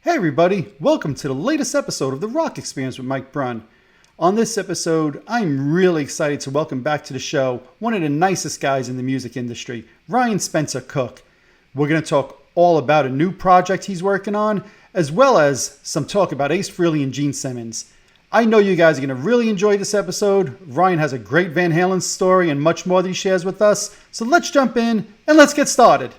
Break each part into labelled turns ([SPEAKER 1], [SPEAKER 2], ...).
[SPEAKER 1] Hey everybody, welcome to the latest episode of the Rock Experience with Mike Brunn. On this episode, I'm really excited to welcome back to the show one of the nicest guys in the music industry, Ryan Spencer Cook. We're going to talk all about a new project he's working on, as well as some talk about Ace Frehley and Gene Simmons. I know you guys are going to really enjoy this episode. Ryan has a great Van Halen story and much more that he shares with us. So let's jump in and let's get started.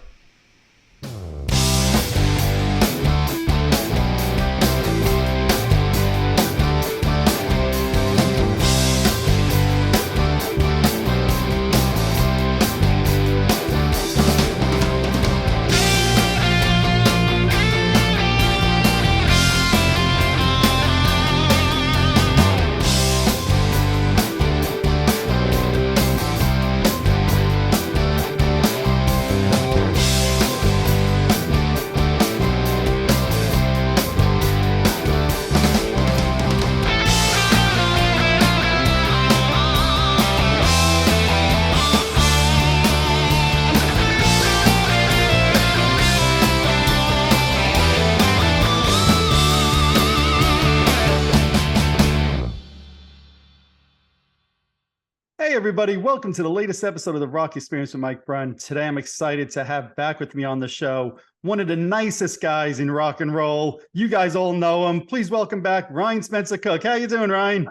[SPEAKER 1] Hey everybody, welcome to the latest episode of the Rock Experience with Mike Brunn. Today I'm excited to have back with me on the show one of the nicest guys in rock and roll. You guys all know him. Please welcome back Ryan Spencer Cook. How you doing, Ryan?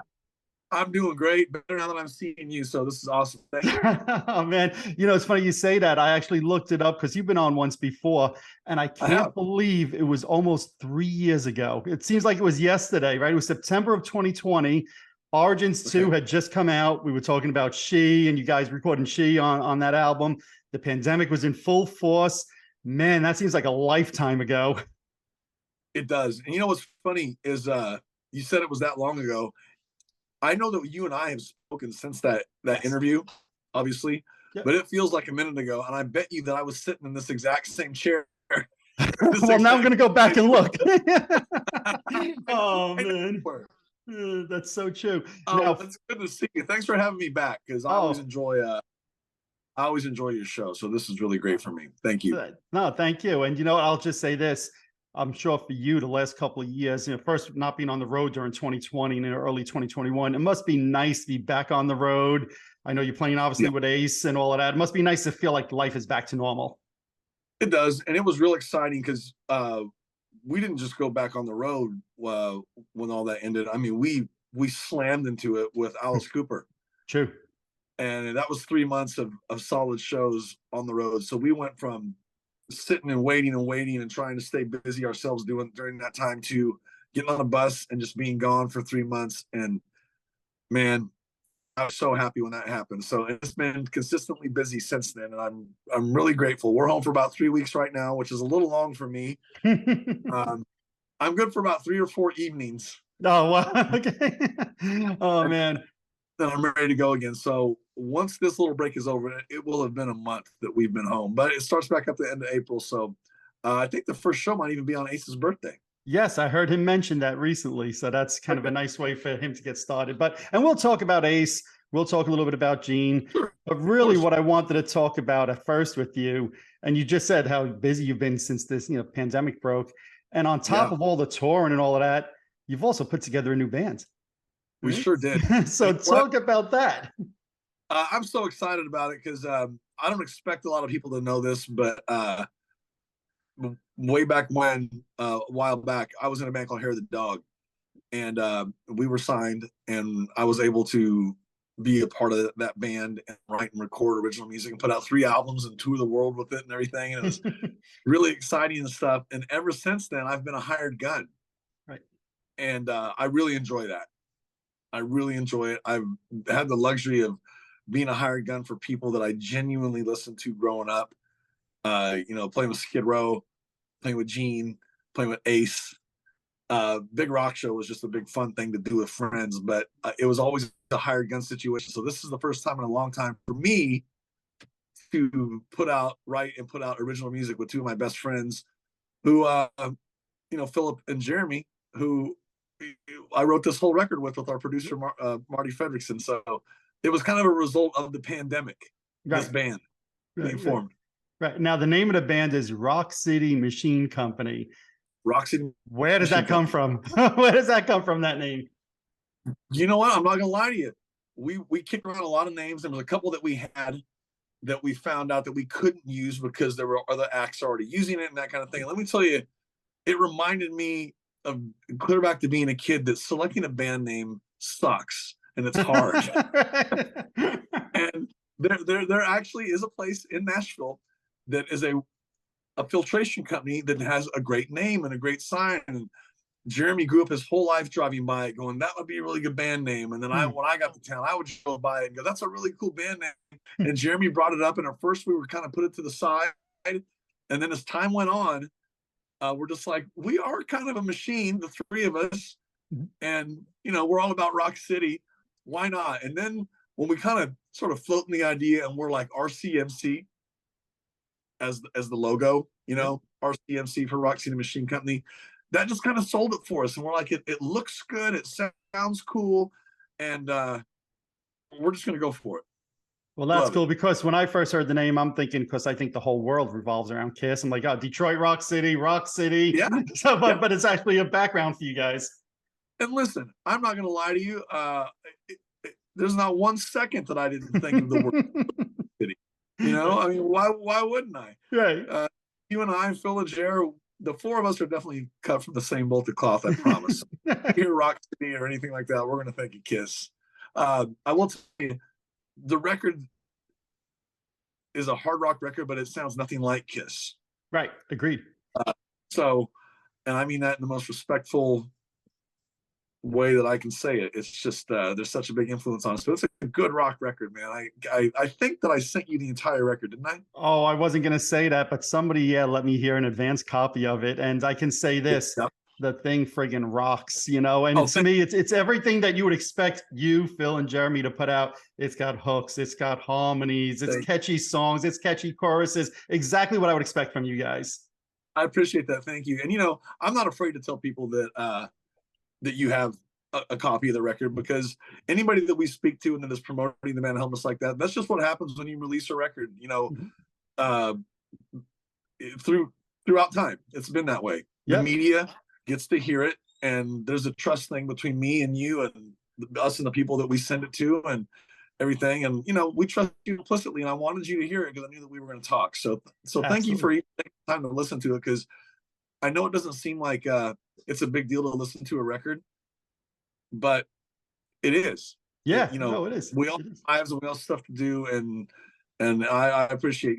[SPEAKER 2] I'm doing great. Better now that I'm seeing you. So this is awesome. Thank you.
[SPEAKER 1] Oh man, it's funny you say that. I actually looked it up because you've been on once before, and I
[SPEAKER 2] I
[SPEAKER 1] can't
[SPEAKER 2] have.
[SPEAKER 1] believe it was almost 3 years ago. It seems like it was yesterday, right? It was September of 2020. Origins
[SPEAKER 2] Okay.
[SPEAKER 1] 2 had just come out. We were talking about She, and you guys recording She on that album. The pandemic was in full force. Man, that seems like a lifetime ago.
[SPEAKER 2] It does. And you know what's funny is you said it was that long ago. I know that you and I have spoken since that
[SPEAKER 1] Yes.
[SPEAKER 2] interview, obviously,
[SPEAKER 1] Yep.
[SPEAKER 2] but it feels like a minute ago. And I bet you that I was sitting in this exact same chair, this
[SPEAKER 1] Well, now I'm going
[SPEAKER 2] exact
[SPEAKER 1] to go back
[SPEAKER 2] same
[SPEAKER 1] and
[SPEAKER 2] place.
[SPEAKER 1] look.
[SPEAKER 2] I know,
[SPEAKER 1] Oh,
[SPEAKER 2] I know
[SPEAKER 1] man.
[SPEAKER 2] you were.
[SPEAKER 1] That's so true.
[SPEAKER 2] Oh,
[SPEAKER 1] Now,
[SPEAKER 2] it's good to see you. Thanks for having me back because
[SPEAKER 1] oh,
[SPEAKER 2] I always enjoy your show. So this is really great for me. Thank you.
[SPEAKER 1] no, thank you. And I'll just say this. I'm sure for you, the last couple of years, first not being on the road during 2020 and early 2021, it must be nice to be back on the road. I know you're playing obviously
[SPEAKER 2] Yeah.
[SPEAKER 1] with Ace and all of that. It must be nice to feel like life is back to normal.
[SPEAKER 2] It does, and it was real exciting because we didn't just go back on the road when all that ended. I mean, we slammed into it with Alice Cooper,
[SPEAKER 1] True.
[SPEAKER 2] and that was 3 months of solid shows on the road. So we went from sitting and waiting and trying to stay busy ourselves doing during that time to getting on a bus and just being gone for 3 months. And man, I was so happy when that happened. So it's been consistently busy since then, and I'm really grateful. We're home for about 3 weeks right now, which is a little long for me. Um, I'm good for about 3 or 4 evenings,
[SPEAKER 1] Oh, wow. Okay. Oh,
[SPEAKER 2] and
[SPEAKER 1] man.
[SPEAKER 2] then I'm ready to go again. So once this little break is over, it will have been a month that we've been home, but it starts back up the end of April. So I think the first show might even be on Ace's birthday.
[SPEAKER 1] Yes, I heard him mention that recently. So that's kind of a
[SPEAKER 2] Okay,
[SPEAKER 1] nice way for him to get started. And we'll talk about Ace. We'll talk a little bit about Gene.
[SPEAKER 2] sure, of
[SPEAKER 1] But really,
[SPEAKER 2] course.
[SPEAKER 1] what I wanted to talk about at first with you, and you just said how busy you've been since this, pandemic broke. And on top
[SPEAKER 2] Yeah,
[SPEAKER 1] of all the touring and all of that, you've also put together a new band,
[SPEAKER 2] we
[SPEAKER 1] right?
[SPEAKER 2] sure did.
[SPEAKER 1] So
[SPEAKER 2] And what
[SPEAKER 1] talk about that.
[SPEAKER 2] I'm so excited about it because I don't expect a lot of people to know this, but way back when, a while back, I was in a band called Hair of the Dog, and we were signed, and I was able to be a part of that band and write and record original music and put out 3 albums and tour the world with it and everything. And it was really exciting and stuff. And ever since then, I've been a hired gun,
[SPEAKER 1] Right.
[SPEAKER 2] and I really enjoy that. I really enjoy it. I've had the luxury of being a hired gun for people that I genuinely listened to growing up. Playing with Skid Row, playing with Gene, playing with Ace. Big Rock Show was just a big fun thing to do with friends, but it was always a hired gun situation. So this is the first time in a long time for me to write and put out original music with two of my best friends, who, Philip and Jeremy, who I wrote this whole record with our producer Marty Fredrickson. So it was kind of a result of the pandemic. This
[SPEAKER 1] Right.
[SPEAKER 2] band being
[SPEAKER 1] Right. Right.
[SPEAKER 2] formed.
[SPEAKER 1] Right. Now, the name of the band is Rock City Machine Company.
[SPEAKER 2] Rock City
[SPEAKER 1] Where does
[SPEAKER 2] Machine
[SPEAKER 1] that come
[SPEAKER 2] Company.
[SPEAKER 1] from? Where does that come from, that name?
[SPEAKER 2] You know what? I'm not gonna lie to you. We kicked around a lot of names. There was a couple that we had that we found out that we couldn't use because there were other acts already using it and that kind of thing. Let me tell you, it reminded me of clear back to being a kid that selecting a band name sucks and it's hard. And there actually is a place in Nashville that is a filtration company that has a great name and a great sign. And Jeremy grew up his whole life driving by it, going, "That would be a really good band name." And then when I got to town, I would go by it and go, "That's a really cool band name." And Jeremy brought it up, and at first we were kind of put it to the side, and then as time went on, we're just like, we are kind of a machine, the three of us, and we're all about Rock City. Why not? And then when we kind of sort of floating the idea, and we're like RCMC as the logo, RCMC for Rock City Machine Company. That just kind of sold it for us, and we're like, it looks good, it sounds cool, and we're just gonna go for it.
[SPEAKER 1] Well, that's
[SPEAKER 2] Love
[SPEAKER 1] cool
[SPEAKER 2] it.
[SPEAKER 1] because when I first heard the name, I'm thinking, because I think the whole world revolves around Kiss. I'm like, oh, Detroit Rock City, Rock City.
[SPEAKER 2] Yeah.
[SPEAKER 1] So,
[SPEAKER 2] Yeah.
[SPEAKER 1] but it's actually a background for you guys.
[SPEAKER 2] And listen, I'm not gonna lie to you. There's not 1 second that I didn't think of the word city. I mean, why wouldn't I?
[SPEAKER 1] Right.
[SPEAKER 2] You and I, Phil and Jer, the four of us are definitely cut from the same bolted cloth, I promise. Hear Rock City or anything like that, we're going to think of Kiss. I will tell you, the record is a hard rock record, but it sounds nothing like Kiss.
[SPEAKER 1] Right. Agreed.
[SPEAKER 2] And I mean that in the most respectful way that I can say it. It's just there's such a big influence on us. But it's a good rock record, man. I think that I sent you the entire record, didn't I?
[SPEAKER 1] Oh, I wasn't going to say that, but somebody let me hear an advanced copy of it, and I can say this: the thing friggin' rocks, And to me, it's everything that you would expect you, Phil, and Jeremy to put out. It's got hooks, it's got harmonies, it's catchy songs, it's catchy choruses. Exactly what I would expect from you guys.
[SPEAKER 2] I appreciate that. Thank you. And I'm not afraid to tell people that you have a copy of the record, because anybody that we speak to and that is promoting the band Helmets Like That, that's just what happens when you release a record, throughout time. It's been that way. Yep. The media gets to hear it, and there's a trust thing between me and you and us and the people that we send it to and everything. And, we trust you implicitly, and I wanted you to hear it because I knew that we were going to talk. So thank you for taking time to listen to it, because I know it doesn't seem like it's a big deal to listen to a record, but it is.
[SPEAKER 1] Yeah, it is.
[SPEAKER 2] We all have lives and we all have stuff to do, and I appreciate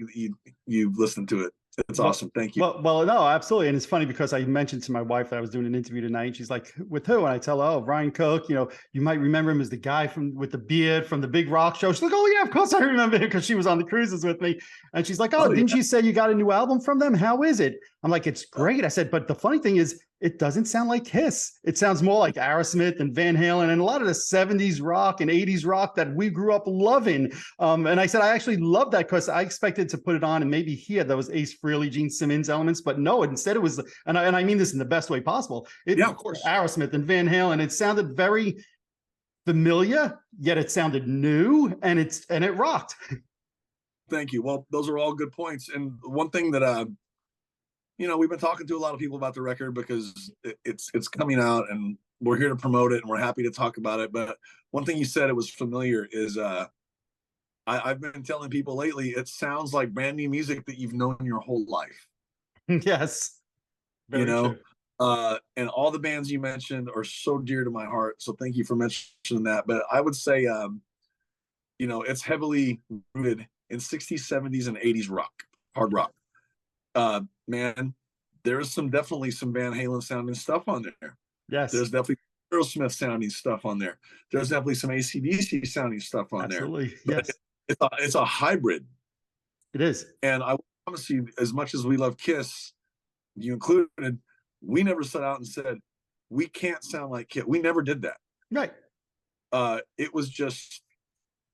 [SPEAKER 2] you listening to it. It's awesome. Thank you.
[SPEAKER 1] Well, no, absolutely. And it's funny because I mentioned to my wife that I was doing an interview tonight, and she's like, "With who?" And I tell her, "Oh, Ryan Cook. You might remember him as the guy with the beard from the Big Rock Show." She's like, "Oh yeah, of course I remember him," because she was on the cruises with me. And she's like, "Oh, didn't you say you got a new album from them? How is it?" I'm like, "It's great." I said, "But the funny thing is, it doesn't sound like Kiss. It sounds more like Aerosmith and Van Halen and a lot of the 70s rock and 80s rock that we grew up loving." And I said, I actually love that, because I expected to put it on and maybe hear those Ace Frehley, Gene Simmons elements, but no, instead it was, and I mean this in the best way possible. Of course. Aerosmith and Van Halen, it sounded very familiar, yet it sounded new, and it rocked.
[SPEAKER 2] Thank you. Well, those are all good points. And one thing that we've been talking to a lot of people about the record because it's coming out, and we're here to promote it, and we're happy to talk about it. But one thing you said, it was familiar, is I've been telling people lately, it sounds like brand new music that you've known your whole life.
[SPEAKER 1] Yes. Very true.
[SPEAKER 2] And all the bands you mentioned are so dear to my heart. So thank you for mentioning that. But I would say, it's heavily rooted in 60s, 70s, and 80s rock, hard rock. Man, there's definitely some Van Halen sounding stuff on there.
[SPEAKER 1] Yes.
[SPEAKER 2] There's definitely Aerosmith sounding stuff on there. There's definitely some AC/DC sounding stuff on
[SPEAKER 1] Absolutely.
[SPEAKER 2] there.
[SPEAKER 1] Yes.
[SPEAKER 2] It's a hybrid.
[SPEAKER 1] It is.
[SPEAKER 2] And I promise you, as much as we love Kiss, you included, we never set out and said, we can't sound like Kiss. We never did that.
[SPEAKER 1] Right.
[SPEAKER 2] It was just,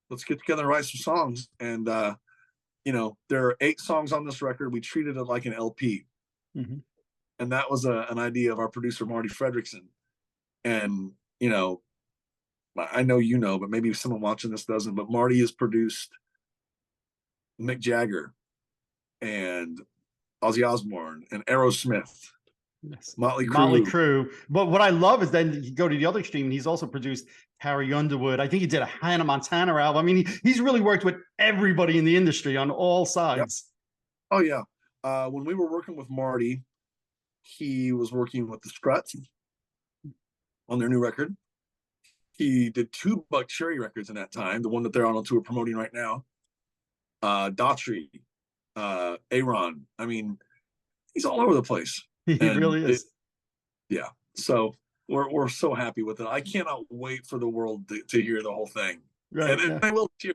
[SPEAKER 2] let's get together and write some songs. And, there are 8 songs on this record. We treated it like an LP.
[SPEAKER 1] Mm-hmm.
[SPEAKER 2] And that was an idea of our producer, Marty Fredrickson. And, I know but maybe someone watching this doesn't, but Marty has produced Mick Jagger and Ozzy Osbourne and Aerosmith
[SPEAKER 1] Yes.
[SPEAKER 2] Motley
[SPEAKER 1] Motley
[SPEAKER 2] Crue.
[SPEAKER 1] Crue. But what I love is then you go to the other extreme, and he's also produced Harry Underwood. I think he did a Hannah Montana album. I mean, he's really worked with everybody in the industry on all
[SPEAKER 2] Yep.
[SPEAKER 1] sides.
[SPEAKER 2] Oh yeah. When we were working with Marty, he was working with the Struts on their new record. He did 2 Buck Cherry records in that time, the one that they're on tour promoting right now. Daughtry, Aaron. I mean, he's all over the place.
[SPEAKER 1] He
[SPEAKER 2] And
[SPEAKER 1] really is.
[SPEAKER 2] yeah. So we're so happy with it. I cannot wait for the world to hear the whole thing.
[SPEAKER 1] Right.
[SPEAKER 2] And
[SPEAKER 1] Yeah.
[SPEAKER 2] I will cheer.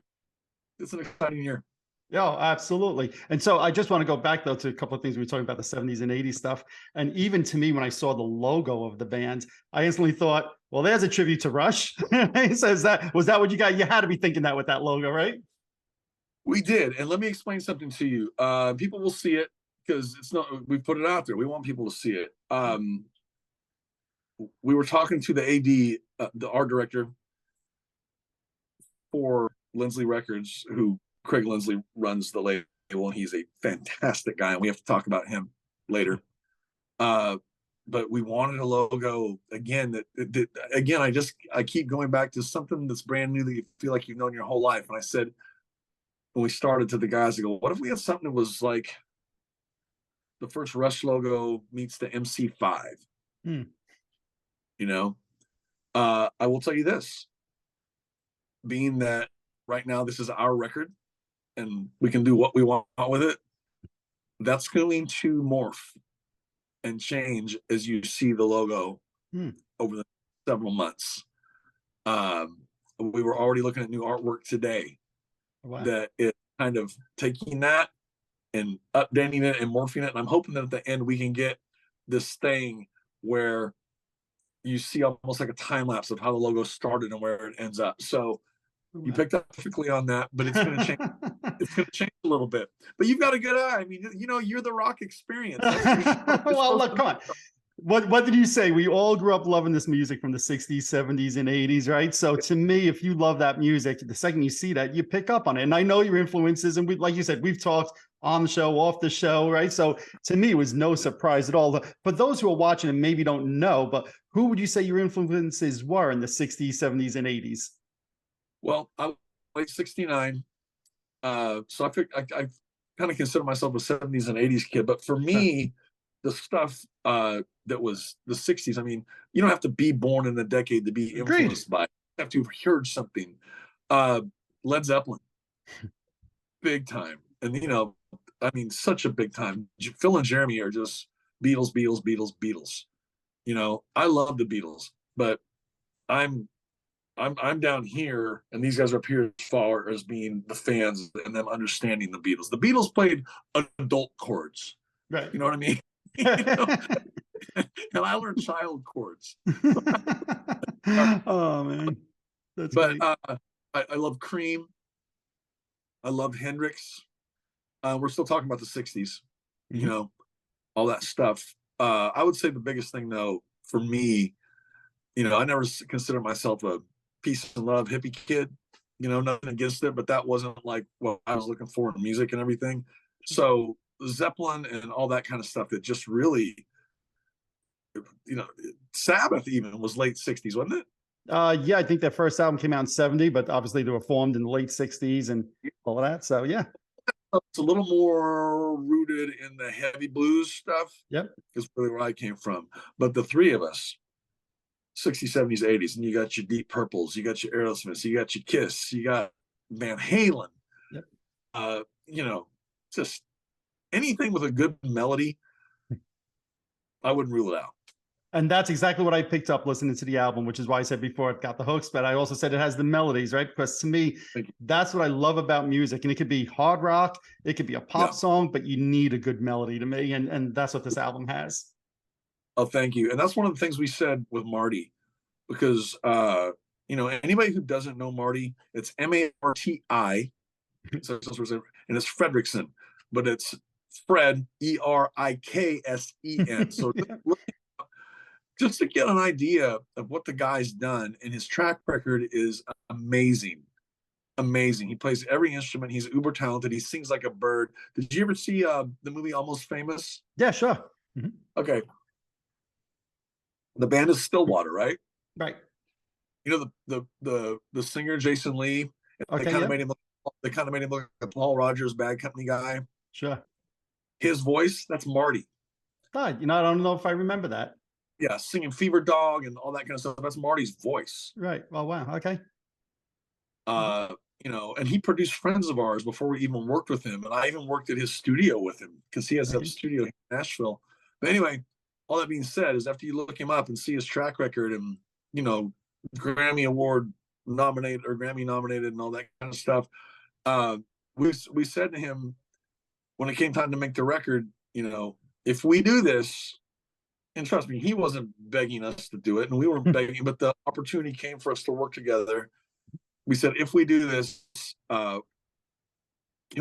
[SPEAKER 2] It's an exciting year.
[SPEAKER 1] Yeah, absolutely. And so I just want to go back though to a couple of things we were talking about the 70s and 80s stuff. And even to me, when I saw the logo of the band, I instantly thought, well, there's a tribute to Rush. He says that was that what you got? You had to be thinking that with that logo, right?
[SPEAKER 2] We did. And let me explain something to you. People will see it because it's not, we put it out there. We want people to see it. We were talking to the AD, the art director for Lindsley Records, who Craig Lindsley runs the label, and he's a fantastic guy, and we have to talk about him later. But we wanted a logo again that again, I keep going back to something that's brand new that you feel like you've known your whole life. And I said when we started to the guys, I go, what if we had something that was like the first Rush logo meets the MC5? You know, I will tell you this, being that right now this is our record and we can do what we want with it, that's going to morph and change as you see the logo over the several months. We were already looking at new artwork today. Wow. That is kind of taking that and updating it and morphing it. And I'm hoping that at the end we can get this thing where you see almost like a time lapse of how the logo started and where it ends up. So you picked up perfectly on that, but it's going to change. It's going to change a little bit. But you've got a good eye. I mean, you know, you're the rock experience.
[SPEAKER 1] Well, look, come on. What did you say? We all grew up loving this music from the 60s, 70s, and 80s, right? So to me, if you love that music, the second you see that, you pick up on it. And I know your influences, and we, like you said, we've talked on the show, off the show, right? So to me, it was no surprise at all. For those who are watching and maybe don't know, but who would you say your influences were in the 60s, 70s, and 80s?
[SPEAKER 2] Well, I'm late 69. So I kind of consider myself a 70s and 80s kid. But for me, the stuff that was the 60s, I mean, you don't have to be born in the decade to be influenced by it. You have to have heard something. Led Zeppelin, big time. And, you know, I mean, such a big time. Phil and Jeremy are just Beatles, Beatles, Beatles, Beatles. You know, I love the Beatles, but I'm down here, and these guys are up here as far as being the fans and them understanding the Beatles. The Beatles played adult chords,
[SPEAKER 1] right?
[SPEAKER 2] You know what I mean? You know? And I learned child chords.
[SPEAKER 1] Oh man,
[SPEAKER 2] that's but great. I love Cream. I love Hendrix. We're still talking about the 60s, you know, all that stuff. I would say the biggest thing though for me, you know, I never considered myself a peace and love hippie kid, you know, nothing against it, but that wasn't like what I was looking for in music and everything. So Zeppelin and all that kind of stuff that just really, you know, Sabbath even was late 60s, wasn't it?
[SPEAKER 1] Yeah, I think their first album came out in 70, but obviously they were formed in the late 60s and all of that. So yeah.
[SPEAKER 2] It's a little more rooted in the heavy blues stuff.
[SPEAKER 1] Yep.
[SPEAKER 2] Is really where I came from. But the three of us, 60s, 70s, 80s, and you got your Deep Purples, you got your Aerosmith, you got your Kiss, you got Van Halen. Yep. You know, just anything with a good melody, I wouldn't rule it out.
[SPEAKER 1] And that's exactly what I picked up listening to the album, which is why I said before it got the hooks, but I also said it has the melodies, right? Because to me, that's what I love about music. And it could be hard rock, it could be a pop song, but you need a good melody to me. And that's what this album has.
[SPEAKER 2] Oh, thank you. And that's one of the things we said with Marty, because, you know, anybody who doesn't know Marty, it's Marti, and it's Fredrickson, but it's Fred, Eriksen. So just to get an idea of what the guy's done, and his track record is amazing. Amazing. He plays every instrument. He's uber talented. He sings like a bird. Did you ever see the movie Almost Famous?
[SPEAKER 1] Yeah, sure.
[SPEAKER 2] Okay. The band is Stillwater, right?
[SPEAKER 1] Right.
[SPEAKER 2] You know the singer Jason Lee. They
[SPEAKER 1] Okay.
[SPEAKER 2] kind of
[SPEAKER 1] Yeah.
[SPEAKER 2] made him. They kind of made him look like a Paul Rogers Bad Company guy.
[SPEAKER 1] Sure.
[SPEAKER 2] His voice, that's Marty.
[SPEAKER 1] God, I don't know if I remember that.
[SPEAKER 2] Yeah, singing Fever Dog and all that kind of stuff. That's Marty's voice.
[SPEAKER 1] Right. Oh, wow. Okay.
[SPEAKER 2] Uh, and he produced friends of ours before we even worked with him. And I even worked at his studio with him because he has a studio in Nashville. But anyway, all that being said is after you look him up and see his track record and, Grammy Award nominated or Grammy nominated and all that kind of stuff, we said to him when it came time to make the record, if we do this, and trust me, he wasn't begging us to do it, and we were begging, but the opportunity came for us to work together. We said, if we do this, can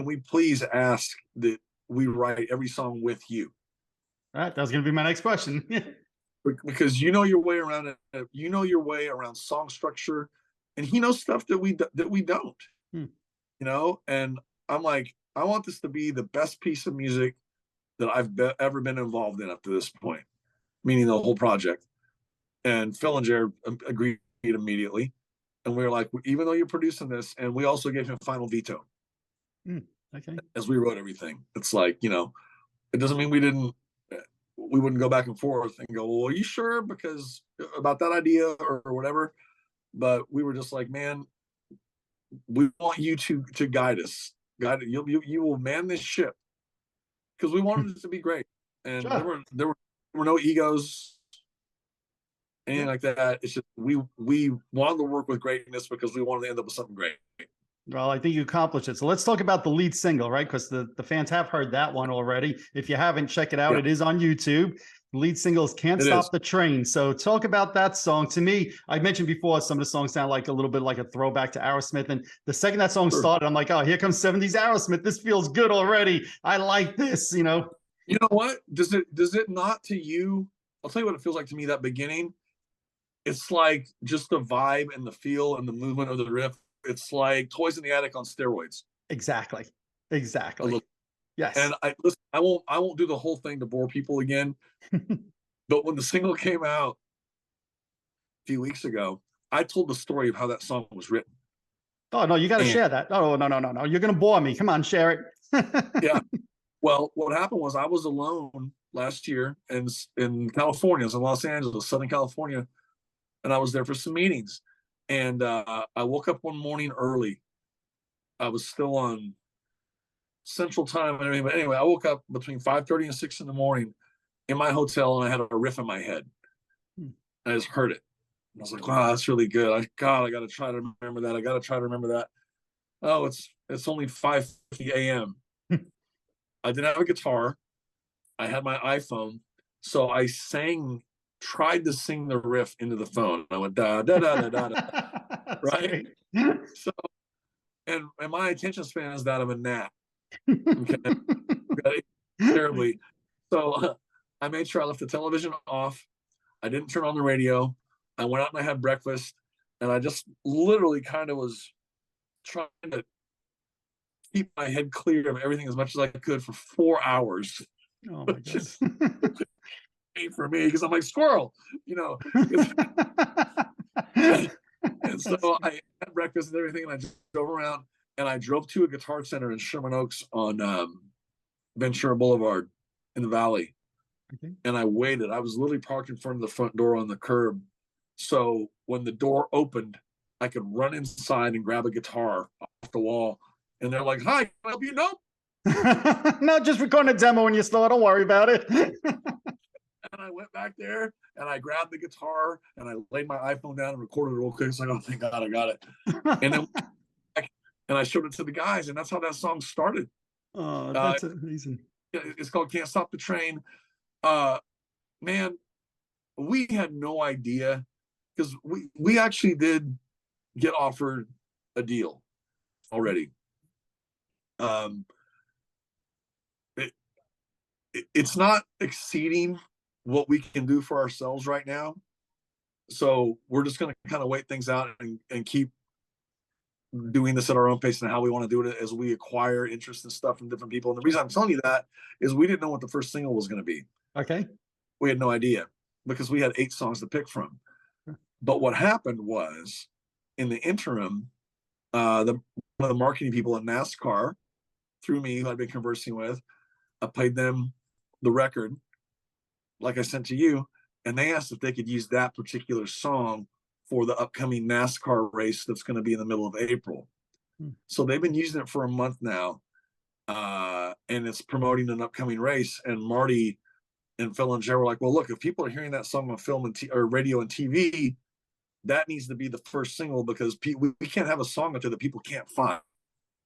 [SPEAKER 2] we please ask that we write every song with you?
[SPEAKER 1] All right, that was going to be my next question.
[SPEAKER 2] Because you know your way around it. You know your way around song structure, and he knows stuff that we don't. And I'm like, I want this to be the best piece of music that I've ever been involved in up to this point, meaning the whole project. And Phil and Jared agreed immediately. And we were like, even though you're producing this, and we also gave him final veto.
[SPEAKER 1] Okay.
[SPEAKER 2] As we wrote everything. It's like, it doesn't mean we wouldn't go back and forth and go, well, are you sure? Because about that idea or whatever. But we were just like, man, we want you to guide us. You will man this ship. Because we wanted it to be great. And
[SPEAKER 1] sure.
[SPEAKER 2] there were no egos, anything like that. It's just we wanted to work with greatness because we wanted to end up with something great.
[SPEAKER 1] Well, I think you accomplished it. So let's talk about the lead single, right? Because the fans have heard that one already. If you haven't, check it out. Yeah. It is on YouTube. The lead single is Can't Stop the Train. So talk about that song. To me, I mentioned before, some of the songs sound like a little bit like a throwback to Aerosmith. And the second that song started, I'm like, oh, here comes 70s Aerosmith. This feels good already. I like this, You know
[SPEAKER 2] what? Does it not to you? I'll tell you what it feels like to me, that beginning. It's like just the vibe and the feel and the movement of the riff. It's like Toys in the Attic on steroids.
[SPEAKER 1] Exactly. Yes.
[SPEAKER 2] And I won't do the whole thing to bore people again. But when the single came out a few weeks ago, I told the story of how that song was written.
[SPEAKER 1] Oh, no, you got to share that. Oh, no. You're going to bore me. Come on, share it.
[SPEAKER 2] Yeah. Well, what happened was I was alone last year in California. I was in Los Angeles, Southern California, and I was there for some meetings. And I woke up one morning early. I was still on Central Time and everything. But anyway, I woke up between 5:30 and 6 in the morning in my hotel, and I had a riff in my head. I just heard it. And I was like, wow, that's really good. I got to try to remember that. Oh, it's only 5:50 a.m. I didn't have a guitar. I had my iPhone. So I tried to sing the riff into the phone. I went da da da da da da. Right. So, and my attention span is that of a gnat. Okay, terribly. So I made sure I left the television off. I didn't turn on the radio. I went out and I had breakfast, and I just literally kind of was trying to keep my head clear of everything as much as I could for 4 hours.
[SPEAKER 1] Oh my
[SPEAKER 2] God. For me, because I'm like squirrel, And so I had breakfast and everything, and I just drove around, and I drove to a Guitar Center in Sherman Oaks on Ventura Boulevard in the Valley. Okay. And I waited. I was literally parked in front of the front door on the curb. So when the door opened, I could run inside and grab a guitar off the wall. And they're like, hi, can I help you? No.
[SPEAKER 1] No, just recording a demo when you're slow. Don't worry about it.
[SPEAKER 2] And I went back there and I grabbed the guitar and I laid my iPhone down and recorded it real quick. It's like, oh, thank God I got it. And then I showed it to the guys, and that's how that song started.
[SPEAKER 1] Oh, that's amazing.
[SPEAKER 2] It's called Can't Stop the Train. Man, we had no idea, because we actually did get offered a deal already. It's not exceeding what we can do for ourselves right now. So we're just going to kind of wait things out and keep doing this at our own pace and how we want to do it as we acquire interest and stuff from different people. And the reason I'm telling you that is we didn't know what the first single was going to be.
[SPEAKER 1] Okay.
[SPEAKER 2] We had no idea. because we had 8 songs to pick from. But what happened was, in the interim, one of the marketing people at NASCAR, through me, who I'd been conversing with, I played them the record, like I sent to you, and they asked if they could use that particular song for the upcoming NASCAR race that's going to be in the middle of April. So they've been using it for a month now, and it's promoting an upcoming race. And Marty and Phil and Jer were like, well, look, if people are hearing that song on film and or radio and TV, that needs to be the first single, because we can't have a song out there that people can't find,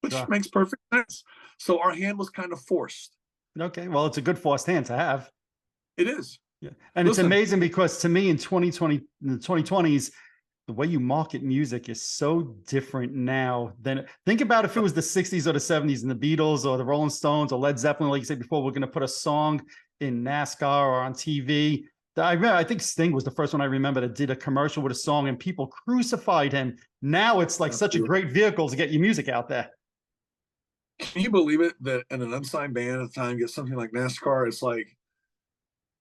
[SPEAKER 2] which makes perfect sense. So our hand was kind of forced.
[SPEAKER 1] Okay, well, it's a good forced hand to have.
[SPEAKER 2] It is.
[SPEAKER 1] Yeah, and listen, it's amazing because to me in 2020, in the 2020s, the way you market music is so different now than, think about if it was the 60s or the 70s and the Beatles or the Rolling Stones or Led Zeppelin, like you said before, we're going to put a song in NASCAR or on TV. I think Sting was the first one I remember that did a commercial with a song and people crucified him. Now it's like such a great vehicle to get your music out there.
[SPEAKER 2] Can you believe it that an unsigned band at the time gets something like NASCAR? It's like,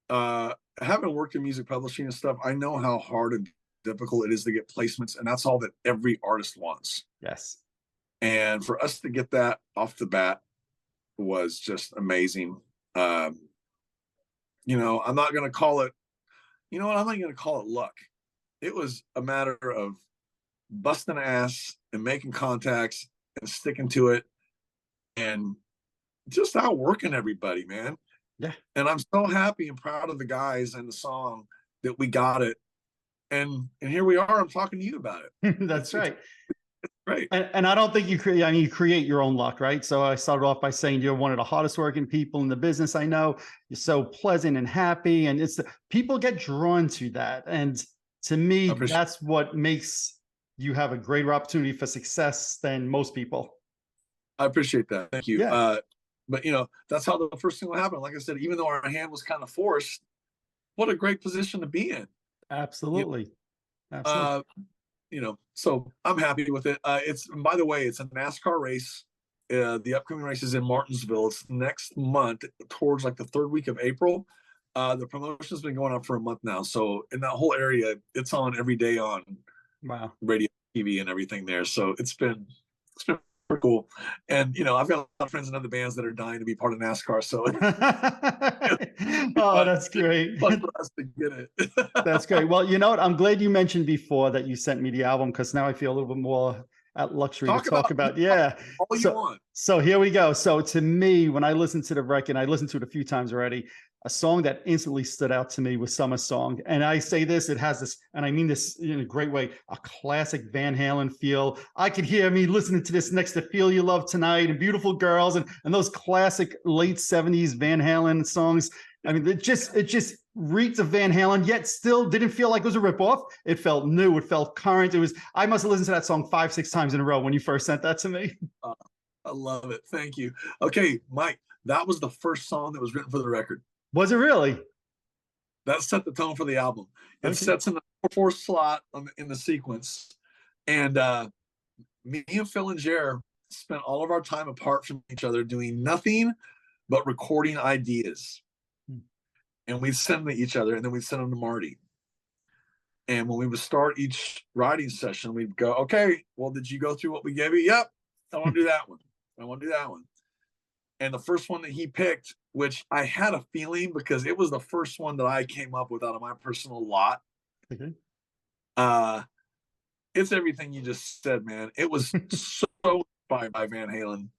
[SPEAKER 2] having worked in music publishing and stuff, I know how hard and difficult it is to get placements, and that's all that every artist wants.
[SPEAKER 1] Yes.
[SPEAKER 2] And for us to get that off the bat was just amazing. You know, I'm not going to call it, you know what, I'm not going to call it luck. It was a matter of busting ass and making contacts and sticking to it and just outworking everybody, man.
[SPEAKER 1] Yeah.
[SPEAKER 2] And I'm so happy and proud of the guys and the song that we got it. And here we are, I'm talking to you about it.
[SPEAKER 1] That's right.
[SPEAKER 2] Right.
[SPEAKER 1] And I don't think you create, I mean, you create your own luck, right? So I started off by saying you're one of the hardest working people in the business. I know you're so pleasant and happy, and it's people get drawn to that. And to me, that's what makes you have a greater opportunity for success than most people.
[SPEAKER 2] I appreciate that. Thank you.
[SPEAKER 1] Yeah.
[SPEAKER 2] But you know, that's how the first thing will happen. Like I said, even though our hand was kind of forced, what a great position to be in.
[SPEAKER 1] Absolutely. Absolutely.
[SPEAKER 2] You know, so I'm happy with it. It's, by the way, it's a NASCAR race. The upcoming race is in Martinsville. It's next month, towards like the 3rd week of April. The promotion's been going on for a month now. So in that whole area, it's on every day on radio, TV, and everything there. So it's been pretty cool. And you know, I've got a lot of friends in other bands that are dying to be part of NASCAR. So
[SPEAKER 1] oh, that's great.
[SPEAKER 2] Fun for us to get it.
[SPEAKER 1] That's great. Well, you know what? I'm glad you mentioned before that you sent me the album, because now I feel a little bit more at luxury to talk about. Yeah.
[SPEAKER 2] All you want.
[SPEAKER 1] So here we go. So to me, when I listened to the record, I listened to it a few times already, a song that instantly stood out to me was Summer Song. And I say this, it has this, and I mean this in a great way, a classic Van Halen feel. I could hear me listening to this next to Feel You Love Tonight and Beautiful Girls and those classic late 70s Van Halen songs. I mean, it just reeked of Van Halen, yet still didn't feel like it was a ripoff. It felt new. It felt current. It was, I must have listened to that song 5-6 times in a row when you first sent that to me.
[SPEAKER 2] I love it. Thank you. Okay, Mike, that was the first song that was written for the record.
[SPEAKER 1] Was it really?
[SPEAKER 2] That set the tone for the album. It sets in the 4/4 slot in the sequence. And me and Phil and Jer spent all of our time apart from each other doing nothing but recording ideas. And we'd send them to each other, and then we'd send them to Marty. And when we would start each writing session, we'd go, okay, well, did you go through what we gave you? Yep. I want to do that one. I want to do that one. And the first one that he picked, which I had a feeling because it was the first one that I came up with out of my personal lot. It's everything you just said, man. It was so inspired by Van Halen.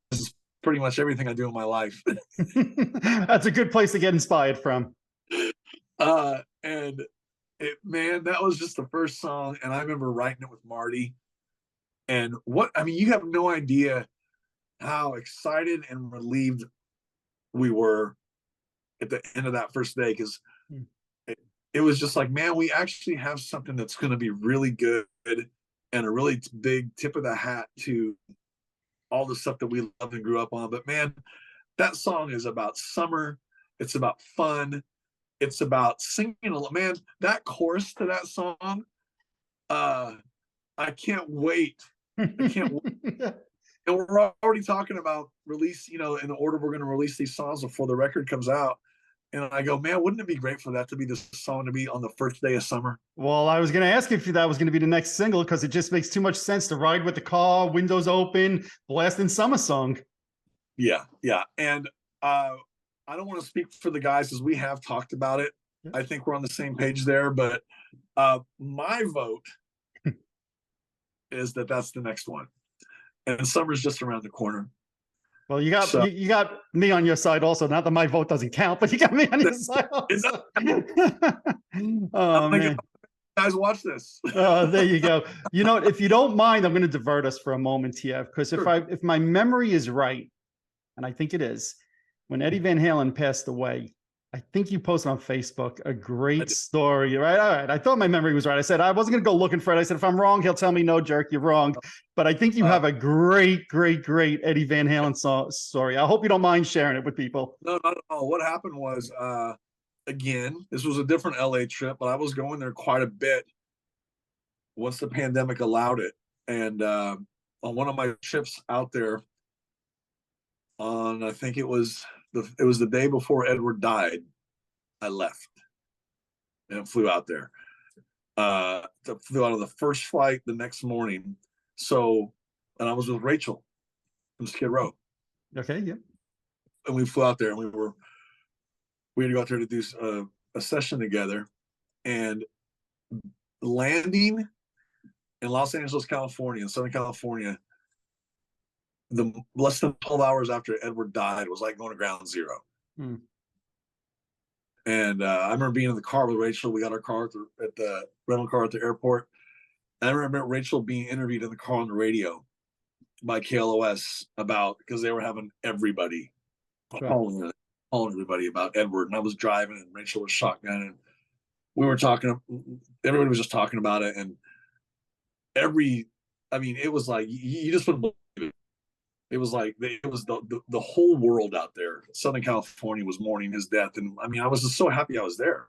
[SPEAKER 2] This is pretty much everything I do in my life.
[SPEAKER 1] That's a good place to get inspired from.
[SPEAKER 2] And man, that was just the first song. And I remember writing it with Marty. And you have no idea how excited and relieved we were at the end of that first day, because it was just like, man, we actually have something that's going to be really good and a really big tip of the hat to all the stuff that we loved and grew up on. But man, that song is about summer. It's about fun. It's about singing. Man, that chorus to that song, I can't wait. I can't wait. And we're already talking about release, you know, in the order we're going to release these songs before the record comes out. And I go, man, wouldn't it be great for that to be the song to be on the first day of summer?
[SPEAKER 1] Well, I was going to ask if that was going to be the next single because it just makes too much sense to ride with the car, windows open, blasting summer song.
[SPEAKER 2] Yeah, yeah. And I don't want to speak for the guys because we have talked about it. I think we're on the same page there, but my vote is that that's the next one. And summer's just around the corner.
[SPEAKER 1] Well, you got
[SPEAKER 2] So
[SPEAKER 1] you got me on your side also. Not that my vote doesn't count, but you got me on your side also. Oh man.
[SPEAKER 2] Guys, watch this.
[SPEAKER 1] There you go. You know, if you don't mind, I'm going to divert us for a moment here because if my memory is right, and I think it is, when Eddie Van Halen passed away, I think you posted on Facebook a great story, right? All right. I thought my memory was right. I said I wasn't going to go looking for it. I said, if I'm wrong, he'll tell me, no, jerk, you're wrong. But I think you have a great Eddie Van Halen story. I hope you don't mind sharing it with people.
[SPEAKER 2] No, not at all. What happened was, again, this was a different LA trip, but I was going there quite a bit once the pandemic allowed it. And on one of my trips out there, I think it was the day before Edward died, I left and flew out there. Flew out on the first flight the next morning. So, and I was with Rachel from Skid Row.
[SPEAKER 1] Okay, yeah.
[SPEAKER 2] And we flew out there, and we had to go out there to do a session together, and landing in Los Angeles, California, in Southern California, the less than 12 hours after Edward died was like going to ground zero. And I remember being in the car with Rachel. We got our car at the rental car at the airport. And I remember Rachel being interviewed in the car on the radio by KLOS because they were having everybody calling everybody about Edward. And I was driving, and Rachel was shotgun, and we were talking. Everybody was just talking about it, and it was like you just wouldn't believe it. It was like it was the whole world out there. Southern California was mourning his death, and I was just so happy I was there.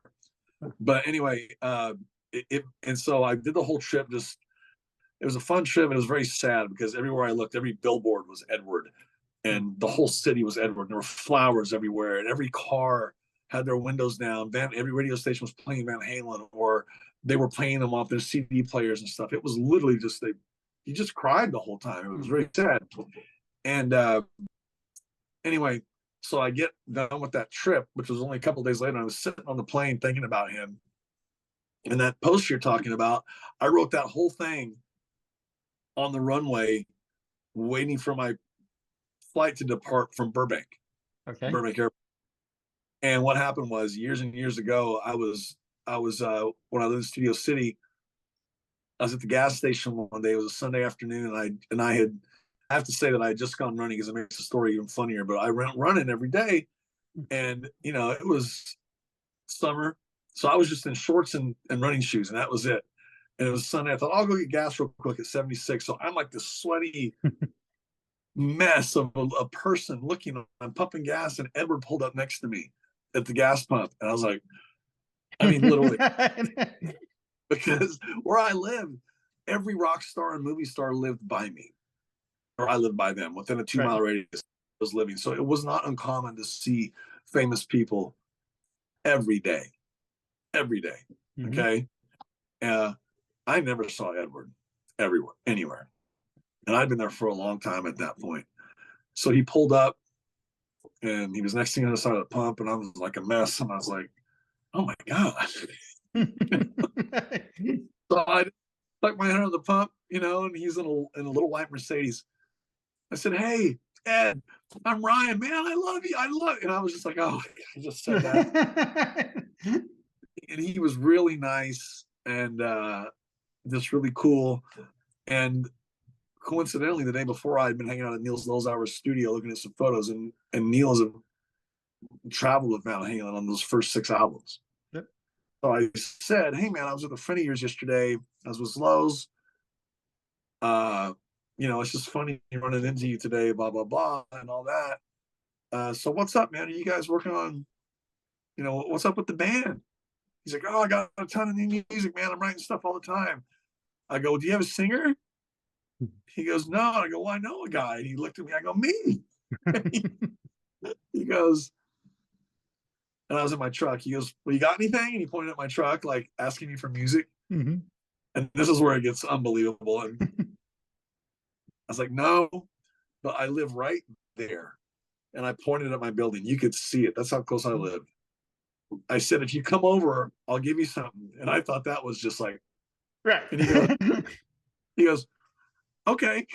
[SPEAKER 2] But anyway, and so I did the whole trip. It was a fun trip, and it was very sad because everywhere I looked, every billboard was Edward, and the whole city was Edward. And there were flowers everywhere, and every car had their windows down. Every radio station was playing Van Halen, or they were playing them off their CD players and stuff. It was literally just you just cried the whole time. It was very sad. And anyway, so I get done with that trip, which was only a couple of days later. I was sitting on the plane thinking about him. And that post you're talking about, I wrote that whole thing on the runway, waiting for my flight to depart from Burbank.
[SPEAKER 1] Okay.
[SPEAKER 2] Burbank Airport. And what happened was, years and years ago, I was when I lived in Studio City, I was at the gas station one day. It was a Sunday afternoon, and I have to say that I had just gone running because it makes the story even funnier. But I went running every day, and it was summer, so I was just in shorts and running shoes, and that was it. And it was Sunday. I thought, I'll go get gas real quick at 76. So I'm like this sweaty mess of a person looking. I'm pumping gas, and Edward pulled up next to me at the gas pump, and I was like, literally, because where I live, every rock star and movie star lived by me, or I lived by them within a 2-mile radius. I was living, so it was not uncommon to see famous people every day. Mm-hmm. Okay, I never saw Edward anywhere, and I'd been there for a long time at that point. So he pulled up, and he was next to me on the side of the pump, and I was like a mess, and I was like, "Oh my god!" So I stuck my head on the pump, and he's in a little white Mercedes. I said, "Hey, Ed, I'm Ryan, man. I love you. And I was just like, "Oh, I just said that." And he was really nice and just really cool. And coincidentally, the day before, I had been hanging out at Neil Lozauer's studio looking at some photos, and Neil has traveled with Van Halen on those first 6 albums. Yep. So I said, "Hey, man, I was with a friend of yours yesterday. I was with Lowe's. It's just funny running into you today, blah, blah, blah, and all that. So what's up, man? Are you guys working on, what's up with the band?" He's like, "Oh, I got a ton of new music, man. I'm writing stuff all the time." I go, "Do you have a singer?" He goes, "No." I go, "Well, I know a guy." And he looked at me. I go, "Me?" He goes, And I was in my truck. He goes, "Well, you got anything?" And he pointed at my truck, like asking me for music.
[SPEAKER 1] Hmm.
[SPEAKER 2] And this is where it gets unbelievable. And I was like, "No, but I live right there." And I pointed at my building. You could see it. That's how close I live. I said, "If you come over, I'll give you something." And I thought that was just like,
[SPEAKER 1] Right.
[SPEAKER 2] and he goes, "Okay."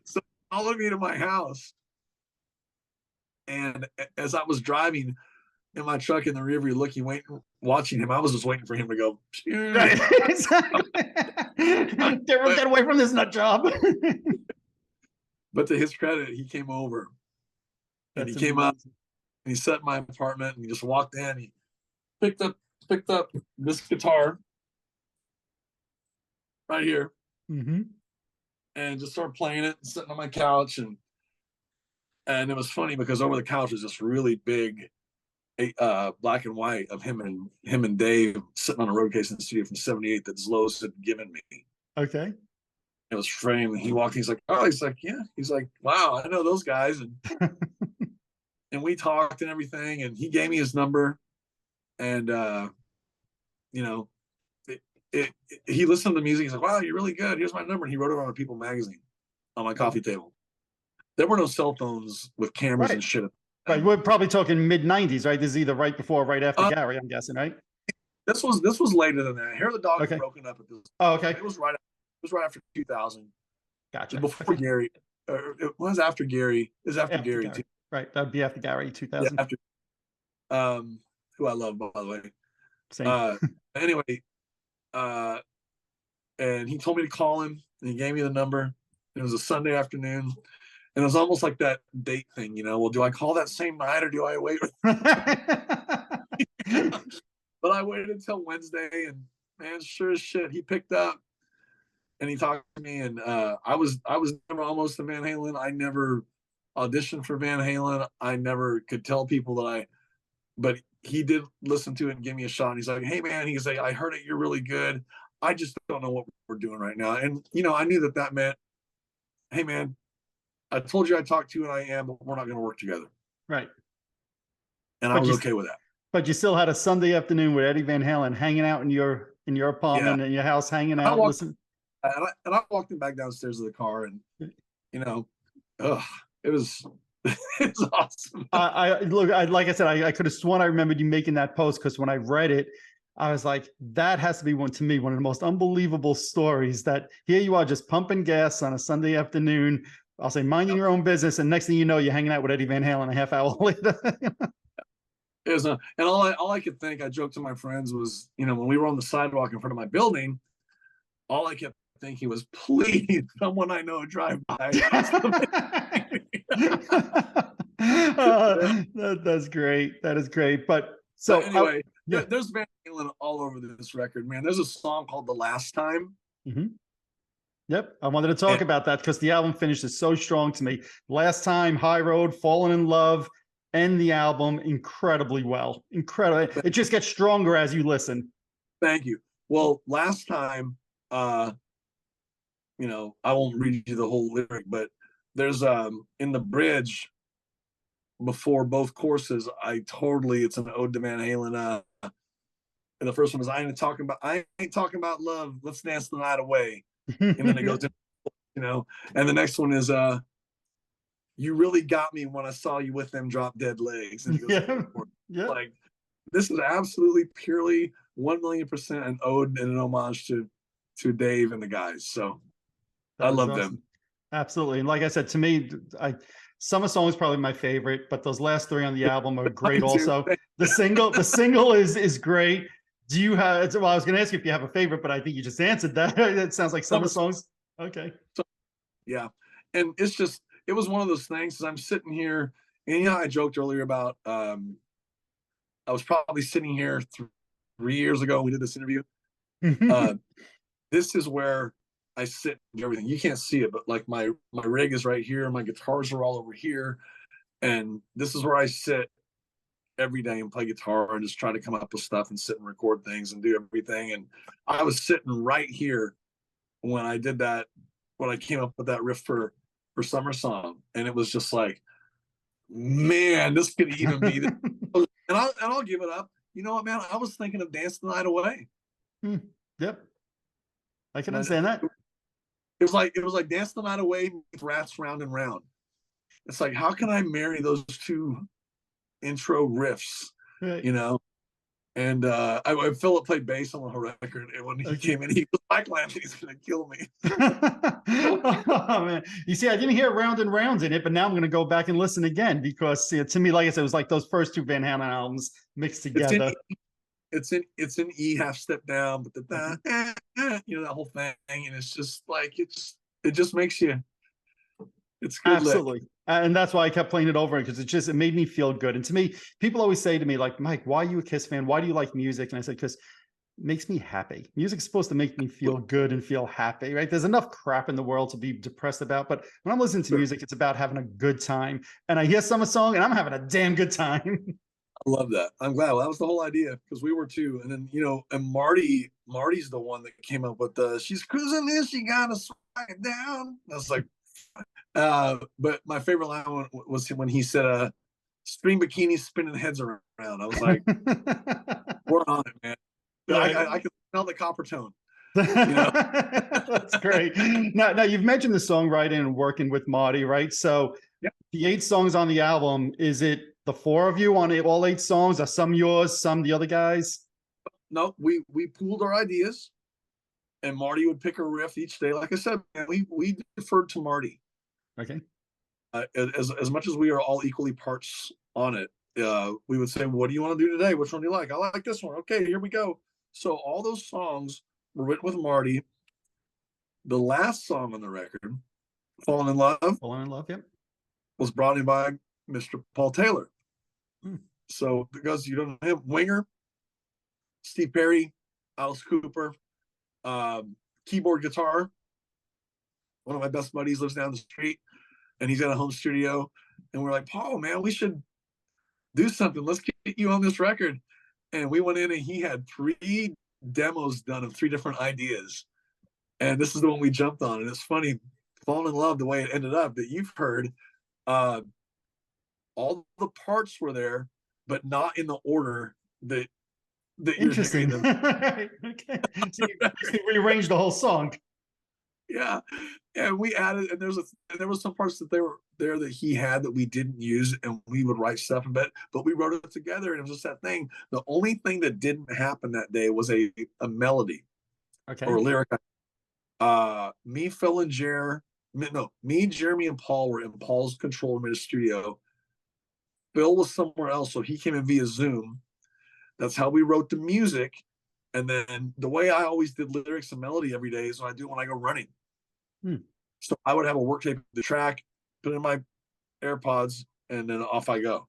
[SPEAKER 2] So he followed me to my house. And as I was driving in my truck in the rear view, looking, waiting, watching him, I was just waiting for him to go, "Phew."
[SPEAKER 1] Right. Exactly. Get away from this nut job.
[SPEAKER 2] But to his credit, he came over and
[SPEAKER 1] That's
[SPEAKER 2] he came up
[SPEAKER 1] amazing.
[SPEAKER 2] and he sat in my apartment and he just walked in. He picked up this guitar right here
[SPEAKER 1] Hmm.
[SPEAKER 2] and just started playing it and sitting on my couch. And it was funny because over the couch was this really big black and white of him and Dave sitting on a road case in the studio from '78 that Zlos had given me.
[SPEAKER 1] Okay.
[SPEAKER 2] It was framed. And he walked. He's like, "Oh," he's like, "Yeah." He's like, "Wow, I know those guys." And we talked and everything. And he gave me his number. And you know, it, he listened to the music. He's like, "Wow, you're really good. Here's my number." And he wrote it on a People magazine on my coffee table. There were no cell phones with cameras
[SPEAKER 1] Right.
[SPEAKER 2] and shit.
[SPEAKER 1] Right. We're probably talking mid 90s, right? This is either right before or right after
[SPEAKER 2] Uh,
[SPEAKER 1] Gary, I'm guessing, right?
[SPEAKER 2] this was later than that. Hair of the Dog had
[SPEAKER 1] Okay.
[SPEAKER 2] broken up at this.
[SPEAKER 1] Oh, okay.
[SPEAKER 2] It was right after 2000.
[SPEAKER 1] Gotcha.
[SPEAKER 2] Before
[SPEAKER 1] Okay.
[SPEAKER 2] Gary. It was after Gary. It was after
[SPEAKER 1] After
[SPEAKER 2] Gary
[SPEAKER 1] Gary.
[SPEAKER 2] too.
[SPEAKER 1] Right. That'd be after Gary,
[SPEAKER 2] Yeah,
[SPEAKER 1] 2000.
[SPEAKER 2] after who I love, by the way.
[SPEAKER 1] Same.
[SPEAKER 2] Uh, anyway, uh, and he told me to call him, and he gave me the number. It was a Sunday afternoon, and it was almost like that date thing, Well, do I call that same night or do I wait? But I waited until Wednesday, and man, sure as shit, he picked up and he talked to me, and I was never almost a Van Halen. I never auditioned for Van Halen. I never could tell people that but he did listen to it and give me a shot. And he's like, "Hey man," he's like, "I heard it. You're really good. I just don't know what we're doing right now." And I knew that meant, "Hey man, I told you I talked to you and I am, but we're not going to work together."
[SPEAKER 1] Right.
[SPEAKER 2] And I
[SPEAKER 1] But
[SPEAKER 2] was
[SPEAKER 1] you
[SPEAKER 2] okay with that.
[SPEAKER 1] but you still had a Sunday afternoon with Eddie Van Halen hanging out in your
[SPEAKER 2] Yeah.
[SPEAKER 1] apartment in your house, hanging
[SPEAKER 2] I
[SPEAKER 1] out,
[SPEAKER 2] walked
[SPEAKER 1] listening.
[SPEAKER 2] and I walked him back downstairs of the car, and you know, ugh, it was it was awesome.
[SPEAKER 1] I look, like I said, I could have sworn I remembered you making that post because when I read it, I was like, that has to be one of the most unbelievable stories. That here you are just pumping gas on a Sunday afternoon. I'll say minding your own business, and next thing you know, you're hanging out with Eddie Van Halen a half hour later.
[SPEAKER 2] It was and all I could think, I joked to my friends, was, when we were on the sidewalk in front of my building, all I kept thinking was, "Please, someone I know drive by."
[SPEAKER 1] That's great. That is great. But
[SPEAKER 2] But
[SPEAKER 1] so,
[SPEAKER 2] anyway,
[SPEAKER 1] yeah.
[SPEAKER 2] there's Van Halen all over this record, man. There's a song called "The Last Time."
[SPEAKER 1] Mhm. Yep. I wanted to talk
[SPEAKER 2] And
[SPEAKER 1] about that because the album finishes so strong to me. Last Time, High Road, Fallen in Love, end the album incredibly well. Incredible. It just gets stronger as you listen.
[SPEAKER 2] thank you. Well, "Last Time," I won't read you the whole lyric, but there's in the bridge before both courses, it's an ode to Van Halen. And the first one is, I ain't talking about love. Let's dance the night away." And then it goes, and the next one is, "You really got me when I saw you with them drop dead legs." And it goes,
[SPEAKER 1] Yeah. Yeah.
[SPEAKER 2] like, this is absolutely purely 1,000,000% an ode and an homage to Dave and the guys. So I
[SPEAKER 1] That is
[SPEAKER 2] love
[SPEAKER 1] awesome.
[SPEAKER 2] them.
[SPEAKER 1] Absolutely. And like I said, to me, Summer Song is probably my favorite, but those last three on the album are great also. The single is great. Do you have, well, I was going to ask you if you have a favorite, but I think you just answered that. It sounds like Summer Songs. Okay.
[SPEAKER 2] Yeah. And it was one of those things, as I'm sitting here, and I joked earlier about, I was probably sitting here 3 years ago when we did this interview. This is where I sit and everything. You can't see it, but like my rig is right here, my guitars are all over here, and this is where I sit every day and play guitar and just try to come up with stuff and sit and record things and do everything. And I was sitting right here when I did that, when I came up with that riff for Summer Song, and it was just like, man, this could even be the, and I'll give it up. You know what, man? I was thinking of Dance the Night Away.
[SPEAKER 1] Yep, I can
[SPEAKER 2] And
[SPEAKER 1] understand that.
[SPEAKER 2] it was like Dance the Night Away with Rats Round and Round. It's like, how can I marry those two intro riffs?
[SPEAKER 1] Right.
[SPEAKER 2] You know, and Philip played bass on the whole record, and when he came in, he was Michael Anthony's gonna kill me.
[SPEAKER 1] Oh man, you see, I didn't hear Round and Round in it, but now I'm going to go back and listen again because to me, like I said, it was like those first two Van Halen albums mixed together.
[SPEAKER 2] It's in E half step down, but you know, that whole thing, and it's just like it just makes you. It's good.
[SPEAKER 1] Absolutely. Lick. And that's why I kept playing it over because it made me feel good. And to me, people always say to me, like, Mike, why are you a Kiss fan? Why do you like music? And I said, because it makes me happy. Music's supposed to make me feel good and feel happy, right? There's enough crap in the world to be depressed about. But when I'm listening to music, it's about having a good time. And I hear some song and I'm having a damn good time.
[SPEAKER 2] I love that. I'm glad. Well, that was the whole idea because we were too. And then, you know, and Marty's the one that came up with she's cruising in, she gotta swag it down. I was like, but my favorite line was when he said, string bikinis spinning heads around. I was like, we're on it, man. Right. I can smell the copper tone. You know?
[SPEAKER 1] That's great. Now you've mentioned the songwriting and working with Marty, right? So the 8 songs on the album, is it the 4 of you on all 8 songs? Are some yours, some the other guys?
[SPEAKER 2] No, we pooled our ideas, and Marty would pick a riff each day. Like I said, man, we deferred to Marty.
[SPEAKER 1] Okay.
[SPEAKER 2] As much as we are all equally parts on it, we would say, "What do you want to do today? Which one do you like? I like this one. Okay, here we go." So all those songs were written with Marty. The last song on the record, "Falling in Love,"
[SPEAKER 1] yep,
[SPEAKER 2] was brought in by Mr. Paul Taylor. So because you don't have Winger, Steve Perry, Alice Cooper, keyboard guitar. One of my best buddies lives down the street, and he's got a home studio. And we're like, Paul, man, we should do something. Let's get you on this record. And we went in, and he had 3 demos done of 3 different ideas. And this is the one we jumped on. And it's funny, Falling in Love, the way it ended up that you've heard, all the parts were there, but not in the order that
[SPEAKER 1] interesting. You're hearing them. Okay. So you rearranged the whole song.
[SPEAKER 2] Yeah, and we added, and there was some parts that they were there that he had that we didn't use, and we would write stuff in it, but we wrote it together, and it was just that thing. The only thing that didn't happen that day was a melody,
[SPEAKER 1] okay,
[SPEAKER 2] or a lyric. Me, Phil, and Jeremy, and Paul were in Paul's control room in his studio. Phil was somewhere else, so he came in via Zoom. That's how we wrote the music. And then the way I always did lyrics and melody every day is what I do when I go running. So I would have a work tape of the track, put it in my AirPods, and then off I go.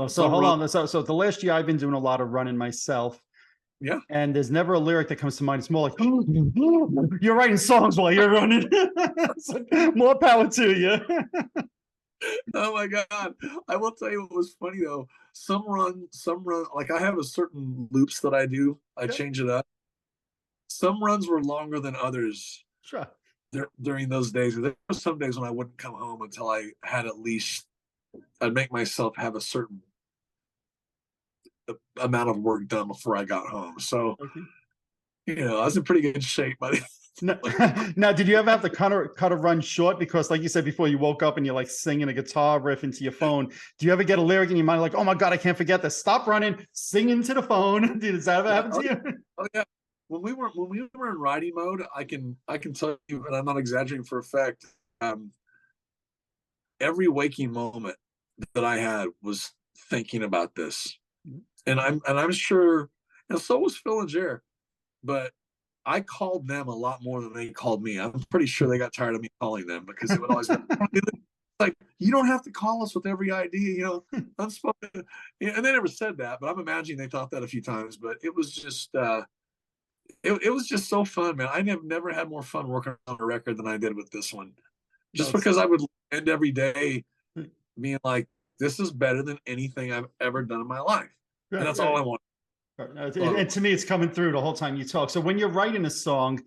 [SPEAKER 1] So hold on. So the last year I've been doing a lot of running myself.
[SPEAKER 2] Yeah.
[SPEAKER 1] And there's never a lyric that comes to mind. It's more like, you're writing songs while you're running. Like, more power to you.
[SPEAKER 2] Oh my God. I will tell you what was funny though. Some run, like I have a certain loops that I do. I change it up. Some runs were longer than others.
[SPEAKER 1] Sure.
[SPEAKER 2] During those days. There were some days when I wouldn't come home until I had I'd make myself have a certain amount of work done before I got home. So, you know, I was in pretty good shape by the
[SPEAKER 1] Now, did you ever have to cut a run short? Because like you said before, you woke up and you're like singing a guitar riff into your phone. Do you ever get a lyric in your mind like, oh my God, I can't forget this. Stop running, sing into the phone. Does that ever happen to you?
[SPEAKER 2] Oh yeah. When we were in writing mode, I can tell you, and I'm not exaggerating for effect, every waking moment that I had was thinking about this. And I'm sure, and so was Phil and Jer, but I called them a lot more than they called me. I'm pretty sure they got tired of me calling them because it would always be like, you don't have to call us with every idea, you know, unspoken. And they never said that, but I'm imagining they thought that a few times. But it was just, it was just so fun, man. I have never had more fun working on a record than I did with this one. Just because I would end every day being like, this is better than anything I've ever done in my life. And that's all I want.
[SPEAKER 1] And to me, it's coming through the whole time you talk. So when you're writing a song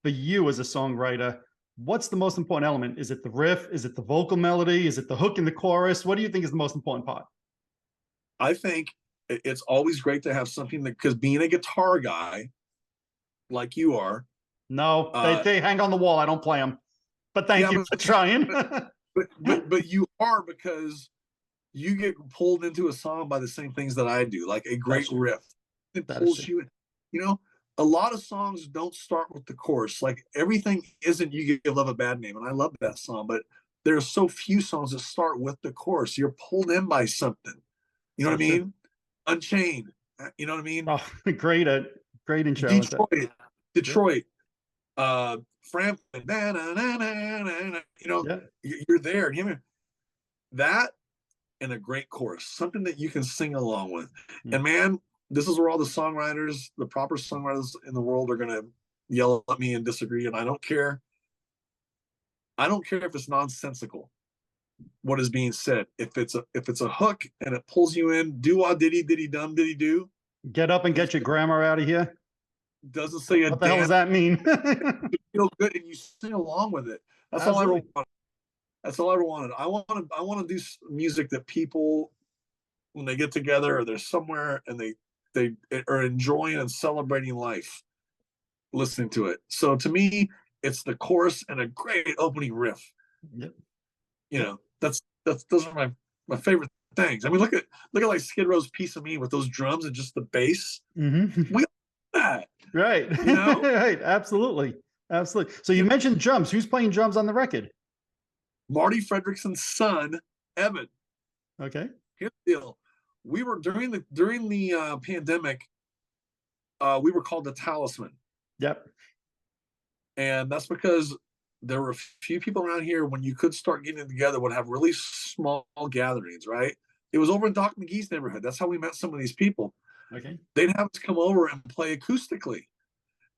[SPEAKER 1] for you as a songwriter, what's the most important element? Is it the riff? Is it the vocal melody? Is it the hook in the chorus? What do you think is the most important part?
[SPEAKER 2] I think it's always great to have something that, because being a guitar guy like you are,
[SPEAKER 1] No, they hang on the wall. I don't play them, but thank
[SPEAKER 2] yeah,
[SPEAKER 1] you for trying.
[SPEAKER 2] but you are, because you get pulled into a song by the same things that I do, like a great riff. It pulls you in. You know, a lot of songs don't start with the chorus. Like everything isn't "You Give Love a Bad Name," and I love that song, but there are so few songs that start with the chorus. You're pulled in by something. You know what I mean? Unchained. You know what I mean?
[SPEAKER 1] Oh, great intro.
[SPEAKER 2] Detroit, Frampton. You know,
[SPEAKER 1] Yeah.
[SPEAKER 2] you're there. That and a great chorus, something that you can sing along with. And man, this is where all the songwriters, the proper songwriters in the world, are gonna yell at me and disagree. And I don't care. I don't care if it's nonsensical what is being said. If it's a hook and it pulls you in, do wah diddy diddy dum diddy do.
[SPEAKER 1] Get up and get your grammar out of here.
[SPEAKER 2] Doesn't say a
[SPEAKER 1] what the hell does that mean?
[SPEAKER 2] Feel good and you sing along with it. That's all I ever wanted. That's all I ever wanted. I want to do music that people, when they get together or they're somewhere and they are enjoying and celebrating life, listening to it. So to me, it's the chorus and a great opening riff.
[SPEAKER 1] Yep.
[SPEAKER 2] You know, those are my favorite things. I mean, look at like Skid Row's "Piece of Me" with those drums and just the bass.
[SPEAKER 1] Mm-hmm.
[SPEAKER 2] We that.
[SPEAKER 1] Right.
[SPEAKER 2] You know?
[SPEAKER 1] Right. Absolutely. Absolutely. So you mentioned drums. Who's playing drums on the record?
[SPEAKER 2] Marty Fredrickson's son, Evan.
[SPEAKER 1] Okay.
[SPEAKER 2] Here's the deal. We were during the pandemic, we were called the Talisman.
[SPEAKER 1] Yep.
[SPEAKER 2] And that's because there were a few people around here, when you could start getting together, would have really small gatherings, right? It was over in Doc McGee's neighborhood. That's how we met some of these people.
[SPEAKER 1] Okay.
[SPEAKER 2] They'd have us come over and play acoustically.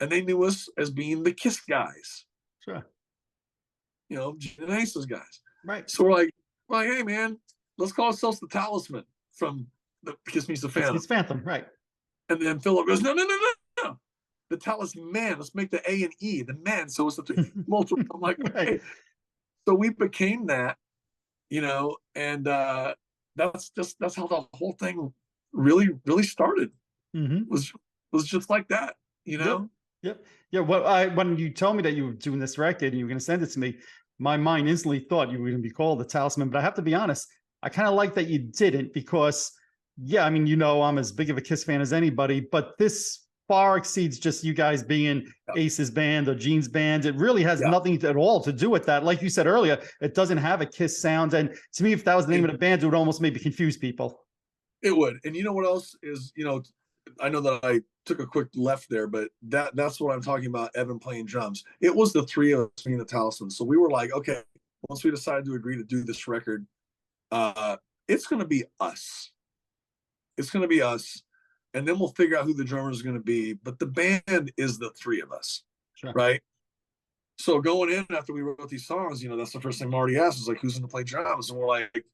[SPEAKER 2] And they knew us as being the Kiss guys.
[SPEAKER 1] Sure.
[SPEAKER 2] You know, Genesis guys.
[SPEAKER 1] Right.
[SPEAKER 2] So we're like, hey man, let's call ourselves the Talisman from the Kiss Meets the Phantom.
[SPEAKER 1] It's Phantom, right.
[SPEAKER 2] And then Philip goes, no. The Talisman, let's make the A and E, the man. So it's the multiple. I'm like, okay. Right. So we became that, you know, and that's how the whole thing really started.
[SPEAKER 1] Mm-hmm.
[SPEAKER 2] Was just like that, you know?
[SPEAKER 1] Yep. Yeah. Well, when you told me that you were doing this record and you were going to send it to me, my mind instantly thought you were going to be called the Talisman. But I have to be honest, I kind of like that you didn't, because, yeah, I mean, you know, I'm as big of a Kiss fan as anybody, but this far exceeds just you guys being Ace's band or Gene's band. It really has nothing at all to do with that. Like you said earlier, it doesn't have a Kiss sound. And to me, if that was the name of the band, it would almost maybe confuse people.
[SPEAKER 2] It would. And you know what else is, you know, I know that I took a quick left there, but that's what I'm talking about, Evan playing drums. It was the three of us being the Talisman. So we were like, okay, once we decided to agree to do this record, it's going to be us. It's going to be us. And then we'll figure out who the drummer is going to be. But the band is the three of us, right? So going in after we wrote these songs, you know, that's the first thing Marty asked, is like, who's going to play drums? And we're like,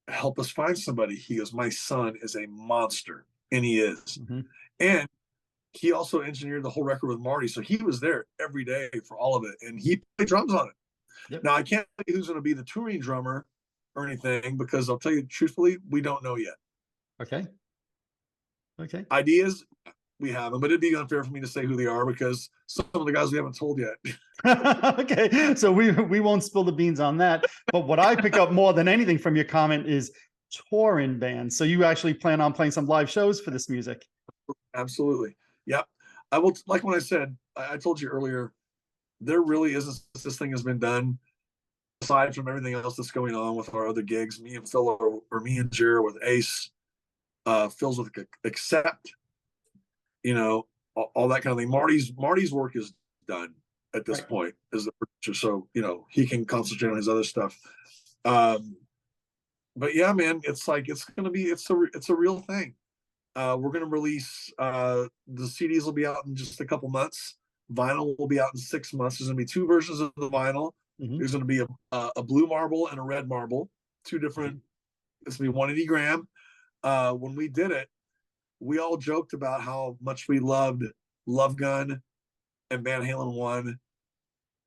[SPEAKER 2] help us find somebody. He goes, my son is a monster. And he is. Mm-hmm. And he also engineered the whole record with Marty. So he was there every day for all of it. And he played drums on it. Yep. Now, I can't tell you who's going to be the touring drummer or anything, because I'll tell you truthfully, we don't know yet.
[SPEAKER 1] Okay.
[SPEAKER 2] Ideas, we have them, but it'd be unfair for me to say who they are, because some of the guys we haven't told yet.
[SPEAKER 1] Okay. So we won't spill the beans on that. But what I pick up more than anything from your comment is touring bands. So you actually plan on playing some live shows for this music?
[SPEAKER 2] Absolutely. Yep. I will, like when I said, I told you earlier, there really isn't, this thing has been done, aside from everything else that's going on with our other gigs, me and Phil, or me and Jer with Ace, Phil's with Accept, you know, all that kind of thing. Marty's work is done at this point as the producer, so you know he can concentrate on his other stuff. But yeah, man, it's like it's a real thing. We're gonna release the CDs will be out in just a couple months. Vinyl will be out in 6 months. There's gonna be 2 versions of the vinyl. Mm-hmm. There's gonna be a blue marble and a red marble, 2 different. It's gonna be 180 gram. When we did it, we all joked about how much we loved Love Gun and Van Halen 1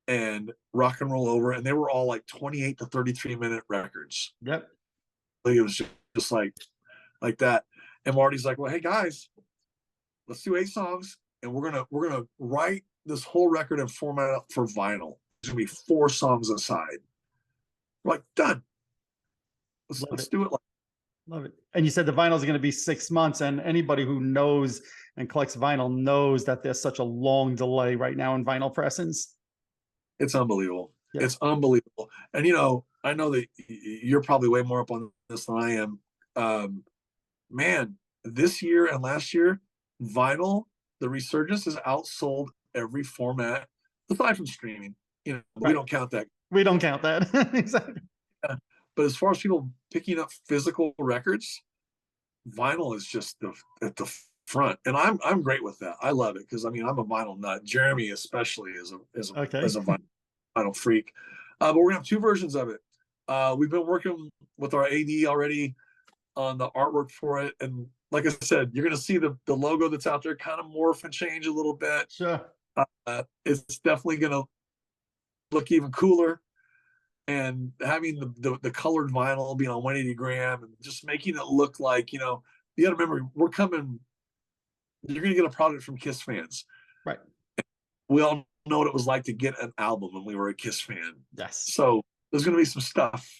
[SPEAKER 2] and Rock and Roll Over, and they were all like 28 to 33-minute records.
[SPEAKER 1] Yep.
[SPEAKER 2] It was just like that. And Marty's like, well, hey guys, let's do 8 songs, and we're gonna write this whole record and format it for vinyl. There's gonna be 4 songs aside. We're like, done. Let's do it.
[SPEAKER 1] Love it. And you said the vinyl is going to be 6 months, and anybody who knows and collects vinyl knows that there's such a long delay right now in vinyl pressings.
[SPEAKER 2] It's unbelievable.
[SPEAKER 1] Yeah.
[SPEAKER 2] It's unbelievable. And I know that you're probably way more up on this than I am. Man, this year and last year, vinyl, the resurgence has outsold every format aside from streaming.
[SPEAKER 1] Right.
[SPEAKER 2] We don't count that.
[SPEAKER 1] We don't count that. Exactly.
[SPEAKER 2] Yeah. But as far as people picking up physical records, vinyl is just at the front, and I'm great with that. I love it because I'm a vinyl nut. Jeremy especially is a vinyl freak. But we're gonna have 2 versions of it. We've been working with our AD already on the artwork for it, and like I said, you're gonna see the logo that's out there kind of morph and change a little bit.
[SPEAKER 1] Sure.
[SPEAKER 2] It's definitely gonna look even cooler. And having the colored vinyl being on 180 gram and just making it look like, you got to remember, you're going to get a product from Kiss fans.
[SPEAKER 1] Right.
[SPEAKER 2] We all know what it was like to get an album when we were a Kiss fan.
[SPEAKER 1] Yes.
[SPEAKER 2] So there's going to be some stuff.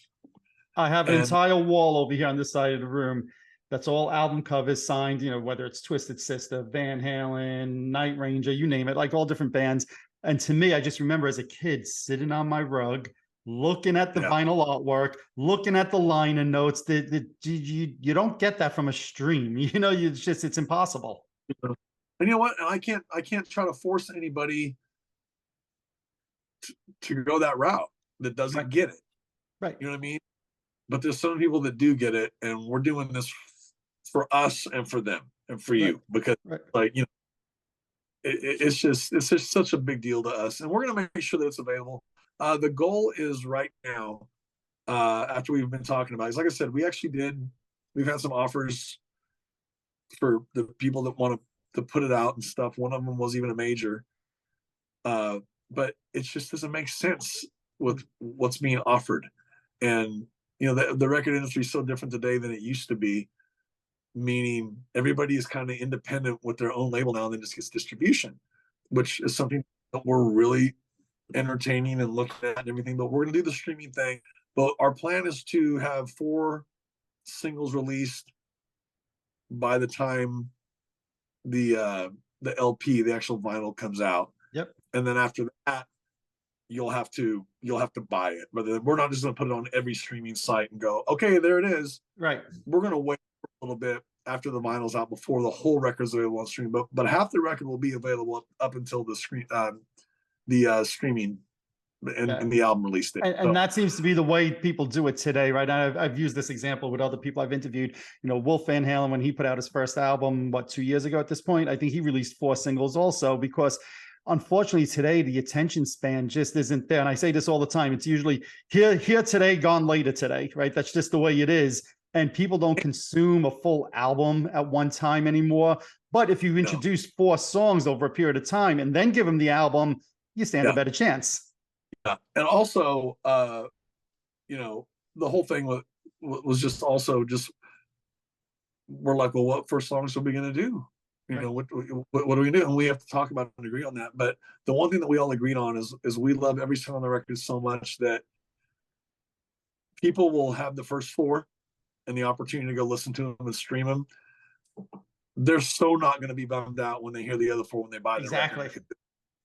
[SPEAKER 1] I have an entire wall over here on this side of the room that's all album covers signed, whether it's Twisted Sister, Van Halen, Night Ranger, you name it, like all different bands. And to me, I just remember as a kid sitting on my rug, looking at the vinyl artwork, looking at the liner notes. You don't get that from a stream. It's impossible.
[SPEAKER 2] And you know what? I can't try to force anybody to go that route that doesn't get it.
[SPEAKER 1] Right.
[SPEAKER 2] You know what I mean? But there's some people that do get it, and we're doing this for us and for them and for you, because it's just such a big deal to us, and we're going to make sure that it's available. The goal is right now, after we've been talking about it, is, like I said, we've had some offers for the people that want to put it out and stuff. One of them was even a major. But it just doesn't make sense with what's being offered. And, the record industry is so different today than it used to be, meaning everybody is kind of independent with their own label now and then just gets distribution, which is something that we're really entertaining and looking at and everything. But we're going to do the streaming thing. But our plan is to have 4 singles released by the time the LP, the actual vinyl, comes out.
[SPEAKER 1] Yep.
[SPEAKER 2] And then after that, you'll have to buy it. But we're not just going to put it on every streaming site and go, okay, there it is.
[SPEAKER 1] Right.
[SPEAKER 2] We're going to wait a little bit after the vinyl's out before the whole record's available on stream. But half the record will be available up until the streaming and the album release date.
[SPEAKER 1] And that seems to be the way people do it today, right? I've used this example with other people I've interviewed. Wolf Van Halen, when he put out his first album, 2 years ago at this point, I think he released 4 singles also, because unfortunately today the attention span just isn't there. And I say this all the time. It's usually here today, gone later today, right? That's just the way it is. And people don't consume a full album at one time anymore. But if you introduce 4 songs over a period of time and then give them the album, you stand a better chance.
[SPEAKER 2] Yeah. And also, the whole thing was just also we're like, well, what first songs are we going to do? What do we do? And we have to talk about and agree on that. But the one thing that we all agreed on is we love every song on the record so much that people will have the first 4 and the opportunity to go listen to them and stream them. They're so not going to be bummed out when they hear the other 4 when they buy the record.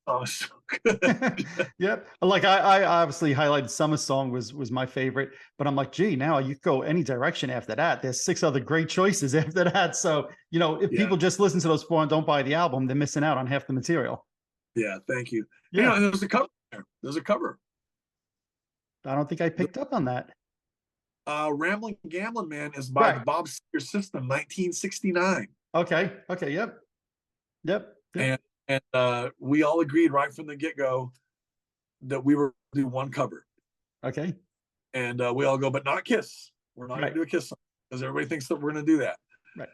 [SPEAKER 2] Oh, so good.
[SPEAKER 1] Yep. Like I obviously highlighted Summer Song was my favorite, but I'm like, gee, now you go any direction after that. There's 6 other great choices after that. So, if people just listen to those 4 and don't buy the album, they're missing out on half the material.
[SPEAKER 2] Yeah. Thank you.
[SPEAKER 1] Yeah.
[SPEAKER 2] There's a cover there. There's a cover.
[SPEAKER 1] I don't think I picked up on that.
[SPEAKER 2] Ramblin' Gamblin' Man is by the Bob Seger System, 1969.
[SPEAKER 1] Okay. Yep.
[SPEAKER 2] And we all agreed right from the get-go that we were going to do one cover. Okay. And we all go, but not Kiss. We're not going to do a Kiss song because everybody thinks that we're going to do that. Right.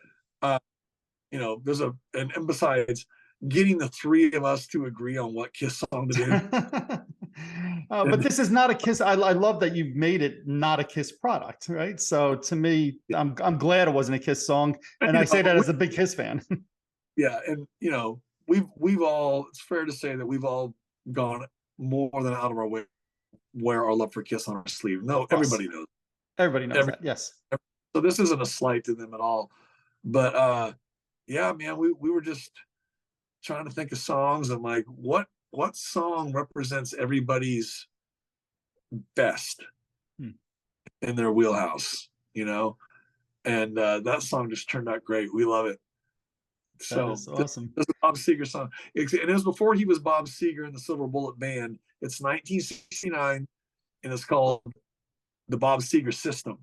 [SPEAKER 2] There's and besides, getting the 3 of us to agree on what Kiss song to do.
[SPEAKER 1] But this is not a Kiss. I love that you've made it not a Kiss product, right? So to me, I'm glad it wasn't a Kiss song, and I say that as a big Kiss fan.
[SPEAKER 2] Yeah, and we've all, it's fair to say that we've all gone more than out of our way to wear our love for Kiss on our sleeve. No, everybody knows.
[SPEAKER 1] Everybody knows that. Yes.
[SPEAKER 2] So this isn't a slight to them at all. But yeah, man, we were just trying to think of songs and like what song represents everybody's best in their wheelhouse, and that song just turned out great. We love it. So
[SPEAKER 1] that is awesome.
[SPEAKER 2] This is a Bob Seger song, and it was before he was Bob Seger and the Silver Bullet Band. It's 1969, and it's called the Bob Seger System.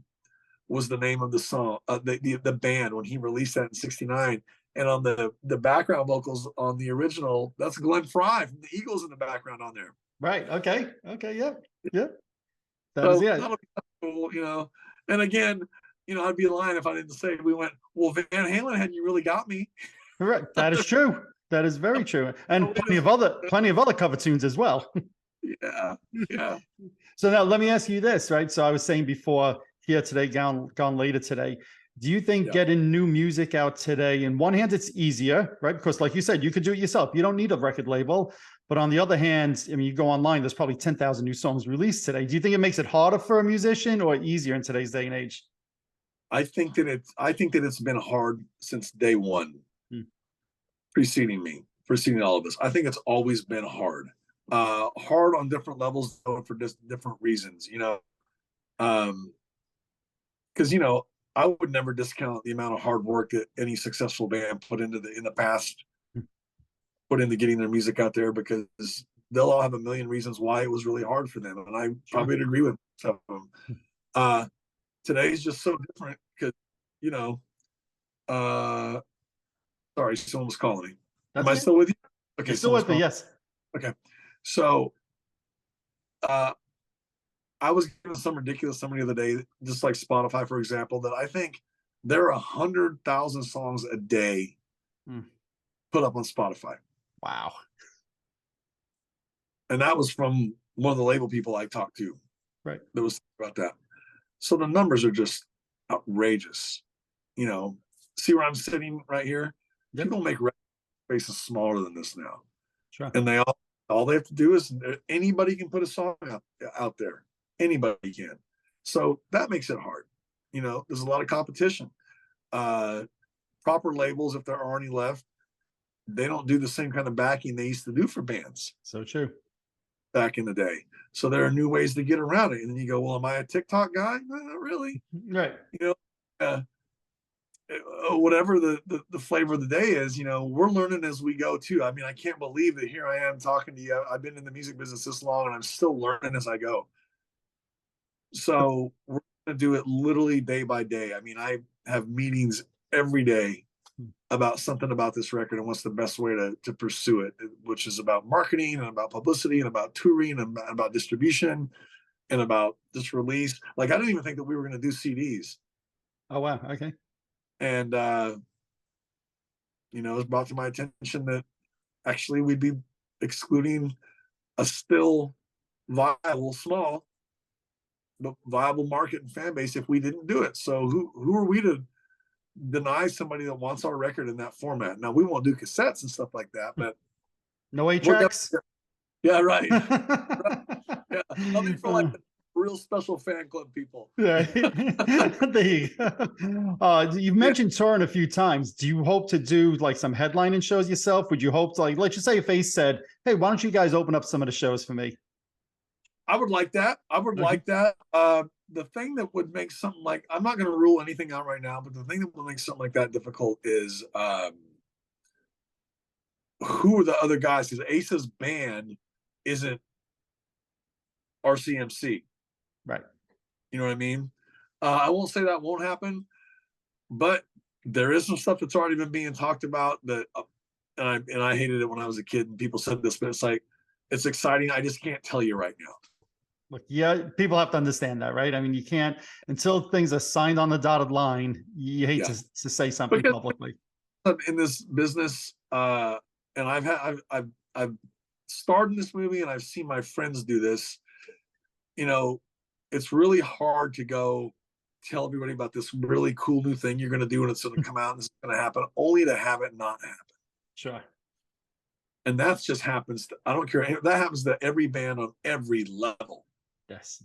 [SPEAKER 2] Was the name of the song, the band, when he released that in '69. And on the background vocals on the original, that's Glenn Frey from the Eagles in the background on there.
[SPEAKER 1] Right. Okay. Yep.
[SPEAKER 2] That'll be cool, And again, I'd be lying if I didn't say we went, well, Van Halen had You Really Got Me.
[SPEAKER 1] Correct. That is true. That is very true. And plenty of other cover tunes as well.
[SPEAKER 2] Yeah.
[SPEAKER 1] So now let me ask you this, right? So I was saying before, here today, gone later today. Do you think getting new music out today, in one hand, it's easier, right? Because like you said, you could do it yourself. You don't need a record label. But on the other hand, I mean, you go online, there's probably 10,000 new songs released today. Do you think it makes it harder for a musician or easier in today's day and age?
[SPEAKER 2] I think that it's been hard since day one, preceding all of this. I think it's always been hard. Hard on different levels for just different reasons, because I would never discount the amount of hard work that any successful band put into in the past, put into getting their music out there, because they'll all have a million reasons why it was really hard for them, and I probably would agree with some of them. Today's just so different because sorry, someone was calling me. Am I still with you?
[SPEAKER 1] Okay, still with me. Yes.
[SPEAKER 2] Okay, so I was given some ridiculous number the other day, just like Spotify, for example, that I think there are 100,000 songs a day put up on Spotify.
[SPEAKER 1] Wow.
[SPEAKER 2] And that was from one of the label people I talked to.
[SPEAKER 1] Right.
[SPEAKER 2] That was about that. So the numbers are just outrageous. See where I'm sitting right here? Yep. People make spaces smaller than this now.
[SPEAKER 1] Sure.
[SPEAKER 2] And all they have to do is, anybody can put a song out there. Anybody can. So that makes it hard. There's a lot of competition. Proper labels, if there are any left, they don't do the same kind of backing they used to do for bands.
[SPEAKER 1] So true.
[SPEAKER 2] Back in the day. So there are new ways to get around it. And then you go, well, am I a TikTok guy? No, not really.
[SPEAKER 1] Right.
[SPEAKER 2] Whatever the flavor of the day is, we're learning as we go too. I mean, I can't believe that here I am talking to you. I've been in the music business this long and I'm still learning as I go. So we're going to do it literally day by day. I mean, I have meetings every day about something about this record and what's the best way to pursue it, which is about marketing and about publicity and about touring and about distribution and about this release. Like, I didn't even think that we were going to do CDs.
[SPEAKER 1] Oh, wow. Okay.
[SPEAKER 2] And, it was brought to my attention that actually we'd be excluding a still viable, small, but viable market and fan base if we didn't do it. So who are we to deny somebody that wants our record in that format? Now, we won't do cassettes and stuff like that, but
[SPEAKER 1] no 8-tracks.
[SPEAKER 2] Yeah, right. Yeah, nothing for like the real special fan club people.
[SPEAKER 1] Yeah. There you go. You've mentioned touring a few times. Do you hope to do like some headlining shows yourself? Would you hope to, like, let's just say if Ace said, hey, why don't you guys open up some of the shows for me?
[SPEAKER 2] I would like that. Like that. The thing that would make something like, I'm not going to rule anything out right now, but the thing that would make something like that difficult is who are the other guys? Because Ace's band isn't RCMC.
[SPEAKER 1] Right.
[SPEAKER 2] You know what I mean? I won't say that won't happen, but there is some stuff that's already been being talked about that, and I hated it when I was a kid and people said this, but it's like, it's exciting. I just can't tell you right now.
[SPEAKER 1] Look, yeah, people have to understand that, right? I mean, you can't, until things are signed on the dotted line, you hate to say something publicly.
[SPEAKER 2] In this business, and I've starred in this movie and I've seen my friends do this. you know, it's really hard to go tell everybody about this really cool new thing you're going to do and it's going to come out and it's going to happen, only to have it not happen.
[SPEAKER 1] Sure.
[SPEAKER 2] And that's just happens to, I don't care, that happens to every band on every level.
[SPEAKER 1] Yes.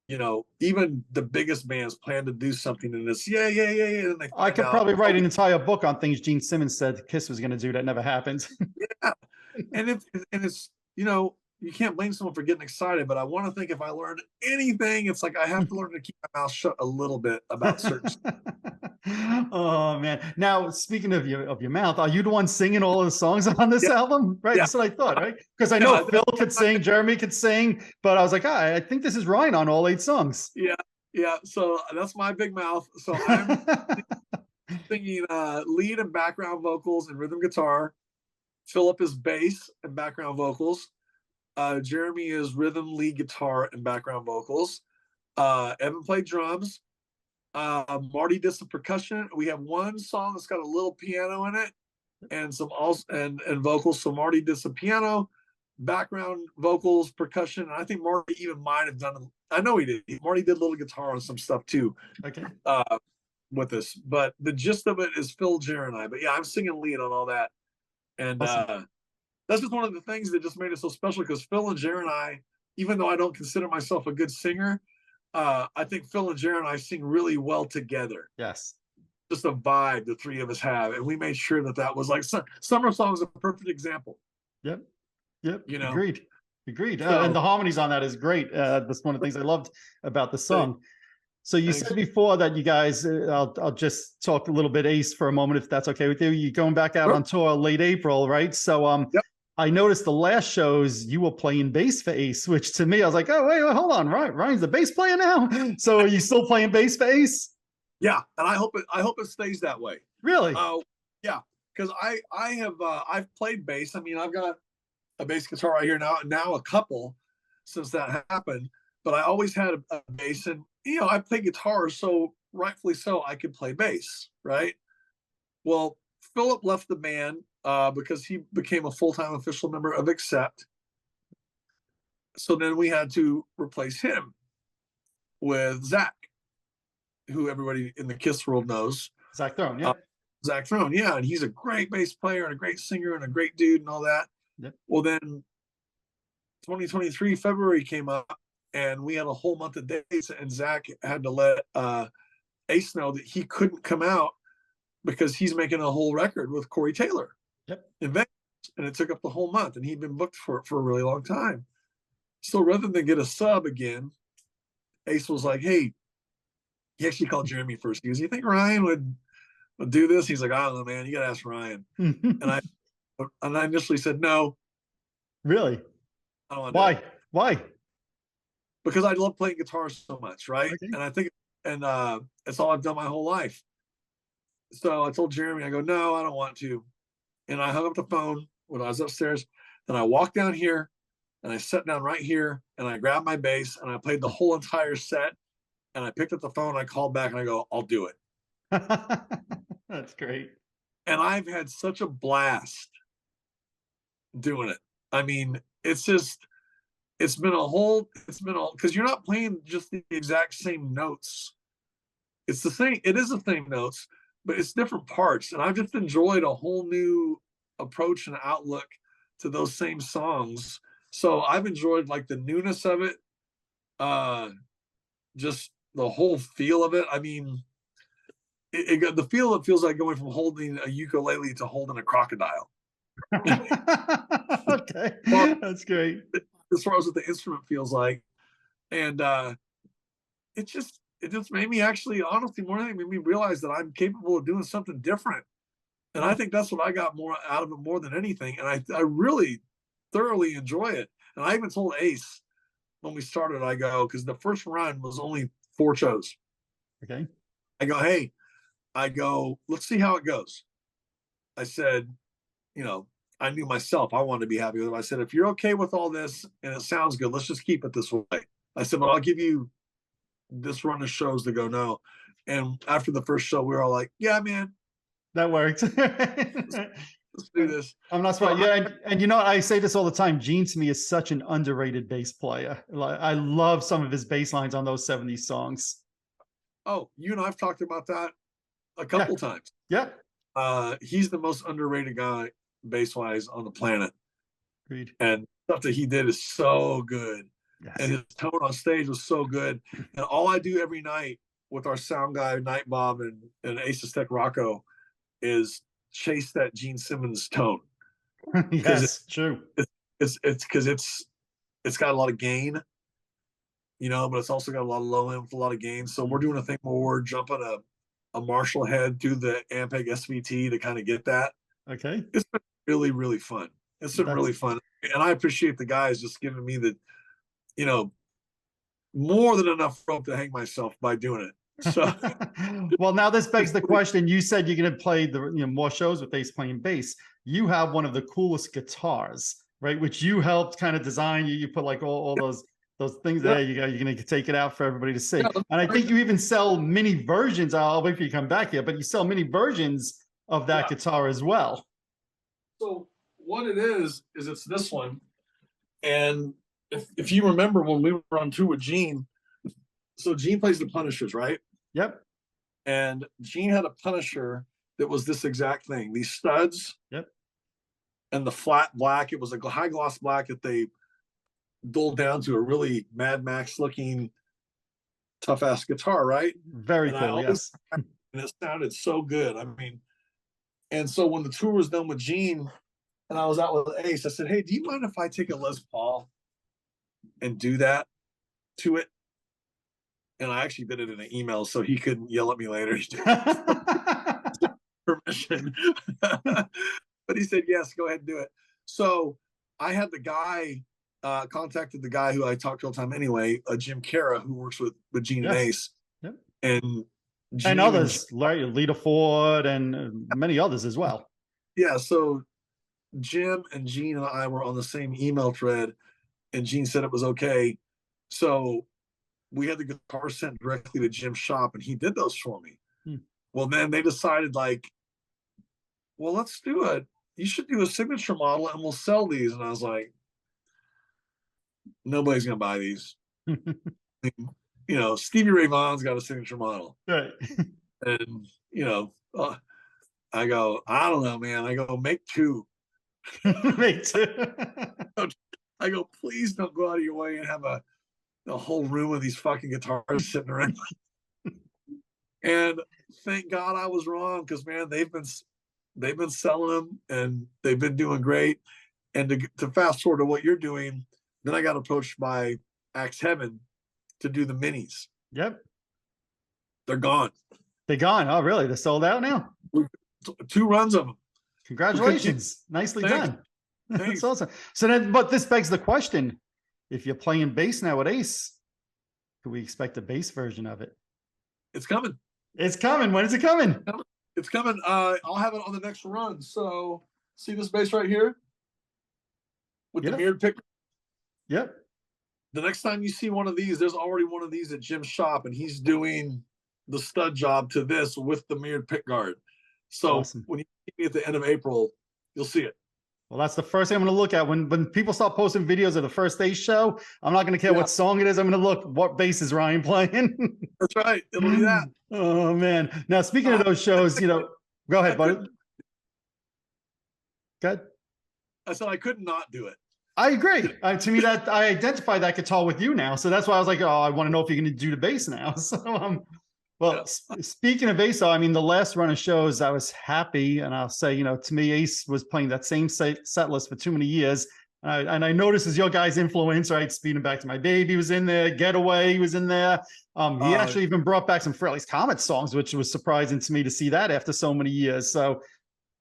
[SPEAKER 2] You know, even the biggest bands plan to do something and it's yeah, and they
[SPEAKER 1] I
[SPEAKER 2] find
[SPEAKER 1] could
[SPEAKER 2] out,
[SPEAKER 1] probably write an entire book on things Gene Simmons said Kiss was going to do that never happened.
[SPEAKER 2] yeah. And it's, you know, you can't blame someone for getting excited, but I want to think if I learned anything, it's like I have to learn to keep my mouth shut a little bit about certain stuff.
[SPEAKER 1] Oh man! Now speaking of your mouth, are you the one singing all of the songs on this
[SPEAKER 2] Yeah,
[SPEAKER 1] album? Right,
[SPEAKER 2] yeah.
[SPEAKER 1] that's what I thought. Right, because I
[SPEAKER 2] Yeah,
[SPEAKER 1] know Phil could sing, Jeremy could sing, but I was like, I think this is Ryan on all 8 songs.
[SPEAKER 2] yeah. So that's my big mouth. So I'm singing lead and background vocals and rhythm guitar. Philip is bass and background vocals. Jeremy is rhythm, lead guitar, and background vocals. Evan played drums. Marty did some percussion. We have one song that's got a little piano in it and some also and vocals. So Marty did some piano, background vocals, percussion, and I think Marty even might have done. I know he did. Marty did a little guitar on some stuff too.
[SPEAKER 1] Okay.
[SPEAKER 2] With us, but the gist of it is Phil, Jer, and I. But yeah, I'm singing lead on all that, and
[SPEAKER 1] Awesome.
[SPEAKER 2] that's just one of the things that just made it so special because Phil and Jer and I, even though I don't consider myself a good singer, I think Phil and Jer and I sing really well together.
[SPEAKER 1] Yes.
[SPEAKER 2] Just a vibe the three of us have, and we made sure that that was like Summer Song is a perfect example.
[SPEAKER 1] Yep.
[SPEAKER 2] You know,
[SPEAKER 1] agreed.
[SPEAKER 2] So,
[SPEAKER 1] and the harmonies on that is great. That's one of the things I loved about the song. So you
[SPEAKER 2] thanks.
[SPEAKER 1] said before that you guys, I'll just talk a little bit Ace for a moment, if that's okay with you. You're going back out on tour late April, right? So
[SPEAKER 2] Yep.
[SPEAKER 1] I noticed the last shows you were playing bass for Ace, which to me, I was like, oh, wait, hold on. Ryan's the bass player now. So are you still playing bass for Ace?
[SPEAKER 2] Yeah, and I hope it stays that way.
[SPEAKER 1] Really?
[SPEAKER 2] Yeah, because I've played bass. I mean, I've got a bass guitar right here now a couple since that happened, but I always had a bass, and you know, I play guitar, so rightfully so I could play bass, right? Well, Philip left the band because he became a full-time official member of Accept. So then we had to replace him with Zach, who everybody in the Kiss world knows.
[SPEAKER 1] Zach Throne, yeah.
[SPEAKER 2] Zach Throne, yeah, and he's a great bass player and a great singer and a great dude and all that.
[SPEAKER 1] Yep.
[SPEAKER 2] Well, then 2023 February came up, and we had a whole month of dates, and Zach had to let Ace know that he couldn't come out because he's making a whole record with Corey Taylor.
[SPEAKER 1] Yep.
[SPEAKER 2] In Vegas, and it took up the whole month, and he'd been booked for a really long time. So rather than get a sub again, Ace was like, "Hey," he actually called Jeremy first. He goes, "You think Ryan would do this?" He's like, "I don't know, man. You got to ask Ryan." and I initially said no.
[SPEAKER 1] Really?
[SPEAKER 2] I don't want
[SPEAKER 1] Why?
[SPEAKER 2] that.
[SPEAKER 1] Why?
[SPEAKER 2] Because I love playing guitar so much, right?
[SPEAKER 1] Okay.
[SPEAKER 2] And I think, and it's all I've done my whole life. So I told Jeremy, I go, "No, I don't want to." And I hung up the phone when I was upstairs. Then I walked down here, and I sat down right here, and I grabbed my bass, and I played the whole entire set. And I picked up the phone, I called back, and I go, "I'll do it."
[SPEAKER 1] That's great.
[SPEAKER 2] And I've had such a blast doing it. I mean, it's been because you're not playing just the exact same notes. It is the same notes, but it's different parts. And I've just enjoyed a whole new approach and outlook to those same songs. So I've enjoyed like the newness of it, just the whole feel of it. I mean, the feel, it feels like going from holding a ukulele to holding a crocodile.
[SPEAKER 1] Okay, that's great.
[SPEAKER 2] As far as what the instrument feels like, and it just made me actually, honestly, more than anything, made me realize that I'm capable of doing something different. And I think that's what I got more out of it more than anything. And I really thoroughly enjoy it. And I even told Ace when we started, I go, because the first run was only 4 shows.
[SPEAKER 1] Okay.
[SPEAKER 2] I go, "Hey," I go, "let's see how it goes." I said, you know, I knew myself, I wanted to be happy with it. I said, "If you're okay with all this and it sounds good, let's just keep it this way." I said, "But I'll give you this run of shows to go." No. And after the first show, we were all like, "Yeah, man,
[SPEAKER 1] That worked.
[SPEAKER 2] let's do this.
[SPEAKER 1] I'm not
[SPEAKER 2] So
[SPEAKER 1] surprised. Yeah, and you know what? I say this all the time. Gene to me is such an underrated bass player. Like I love some of his bass lines on those 70s songs.
[SPEAKER 2] oh, you and I've talked about that a
[SPEAKER 1] Yeah,
[SPEAKER 2] couple times.
[SPEAKER 1] yeah.
[SPEAKER 2] He's the most underrated guy bass wise on the planet,
[SPEAKER 1] Agreed.
[SPEAKER 2] and stuff that he did is so good, and
[SPEAKER 1] Yes.
[SPEAKER 2] his tone on stage was so good. And all I do every night with our sound guy Night Bob and Aces Tech Rocco is chase that Gene Simmons tone because
[SPEAKER 1] Yes, true.
[SPEAKER 2] it's because it's got a lot of gain, you know, but it's also got a lot of low end with a lot of gain. So we're doing a thing where we're jumping a Marshall head through the Ampeg SVT to kind of get that.
[SPEAKER 1] Okay.
[SPEAKER 2] It's been really, really fun. It's been really
[SPEAKER 1] That's
[SPEAKER 2] fun. And I appreciate the guys just giving me the, you know, more than enough rope to hang myself by doing it. So
[SPEAKER 1] well, now this begs the question. You said you're going to play more shows with Ace playing bass. You have one of the coolest guitars, right? Which you helped kind of design. You put like all those things
[SPEAKER 2] yeah,
[SPEAKER 1] there. You're going to take it out for everybody to see.
[SPEAKER 2] yeah,
[SPEAKER 1] And I think you even sell mini versions. I'll wait for you to come back here, but you sell mini versions of that guitar as well.
[SPEAKER 2] So what it is it's this one. And if you remember when we were on tour with Gene, so Gene plays the Punishers, right?
[SPEAKER 1] Yep.
[SPEAKER 2] And Gene had a Punisher that was this exact thing. These studs.
[SPEAKER 1] Yep.
[SPEAKER 2] And the flat black. It was a high gloss black that they dulled down to a really Mad Max looking tough ass guitar, right?
[SPEAKER 1] Very
[SPEAKER 2] and
[SPEAKER 1] cool. Yes.
[SPEAKER 2] And it sounded so good. I mean, and so when the tour was done with Gene and I was out with Ace, I said, hey, do you mind if I take a Les Paul and do that to it? And I actually did it in an email so he couldn't yell at me later. Permission. But he said, yes, go ahead and do it. So I had the guy contacted the guy who I talked to all the time anyway, Jim Cara, who works with Gene and Ace.
[SPEAKER 1] Yep.
[SPEAKER 2] And Gene
[SPEAKER 1] and others, like Lita Ford and many others as well.
[SPEAKER 2] Yeah, so Jim and Gene and I were on the same email thread, and Gene said it was okay. So we had the guitar sent directly to Jim's shop, and he did those for me. Well, then they decided, like, well, let's do it. You should do a signature model, and we'll sell these. And I was like, nobody's going to buy these. You know, Stevie Ray Vaughan's got a signature model.
[SPEAKER 1] Right.
[SPEAKER 2] And, you know, I go, I don't know, man. I go, make two.
[SPEAKER 1] Me too.
[SPEAKER 2] I go, please don't go out of your way and have a whole room of these fucking guitars sitting around. And thank God I was wrong, because man, they've been selling them and they've been doing great. And to fast forward to what you're doing, then I got approached by Axe Heaven to do the minis.
[SPEAKER 1] Yep.
[SPEAKER 2] They're gone.
[SPEAKER 1] They're gone. Oh, really? They're sold out now?
[SPEAKER 2] 2 runs of them.
[SPEAKER 1] Congratulations. Nicely done.
[SPEAKER 2] Thanks.
[SPEAKER 1] That's awesome. So then, but this begs the question, if you're playing bass now with Ace, could we expect a bass version of it?
[SPEAKER 2] It's coming.
[SPEAKER 1] It's coming. When is it coming?
[SPEAKER 2] It's coming. I'll have it on the next run. So see this bass right here with the mirrored pick.
[SPEAKER 1] Yep.
[SPEAKER 2] The next time you see one of these, there's already one of these at Jim's shop, and he's doing the stud job to this with the mirrored pick guard. So
[SPEAKER 1] awesome.
[SPEAKER 2] When you see me at the end of April, you'll see it.
[SPEAKER 1] Well, that's the first thing I'm going to look at. When people start posting videos of the first Ace show, I'm not going to care what song it is. I'm going to look, what bass is Ryan playing?
[SPEAKER 2] That's right. It'll be that.
[SPEAKER 1] Oh, man. Now, speaking of those shows, you know, go ahead, buddy. Go ahead.
[SPEAKER 2] I said I could not do it.
[SPEAKER 1] I agree. To me, that I identify that guitar with you now. So that's why I was like, oh, I want to know if you're going to do the bass now. So, well, speaking of Ace, I mean, the last run of shows, I was happy. And I'll say, you know, to me, Ace was playing that same set list for too many years. And I noticed as your guys' influence, right? Speeding Back to My Baby was in there. Getaway was in there. He actually even brought back some Frehley's Comet songs, which was surprising to me to see that after so many years. So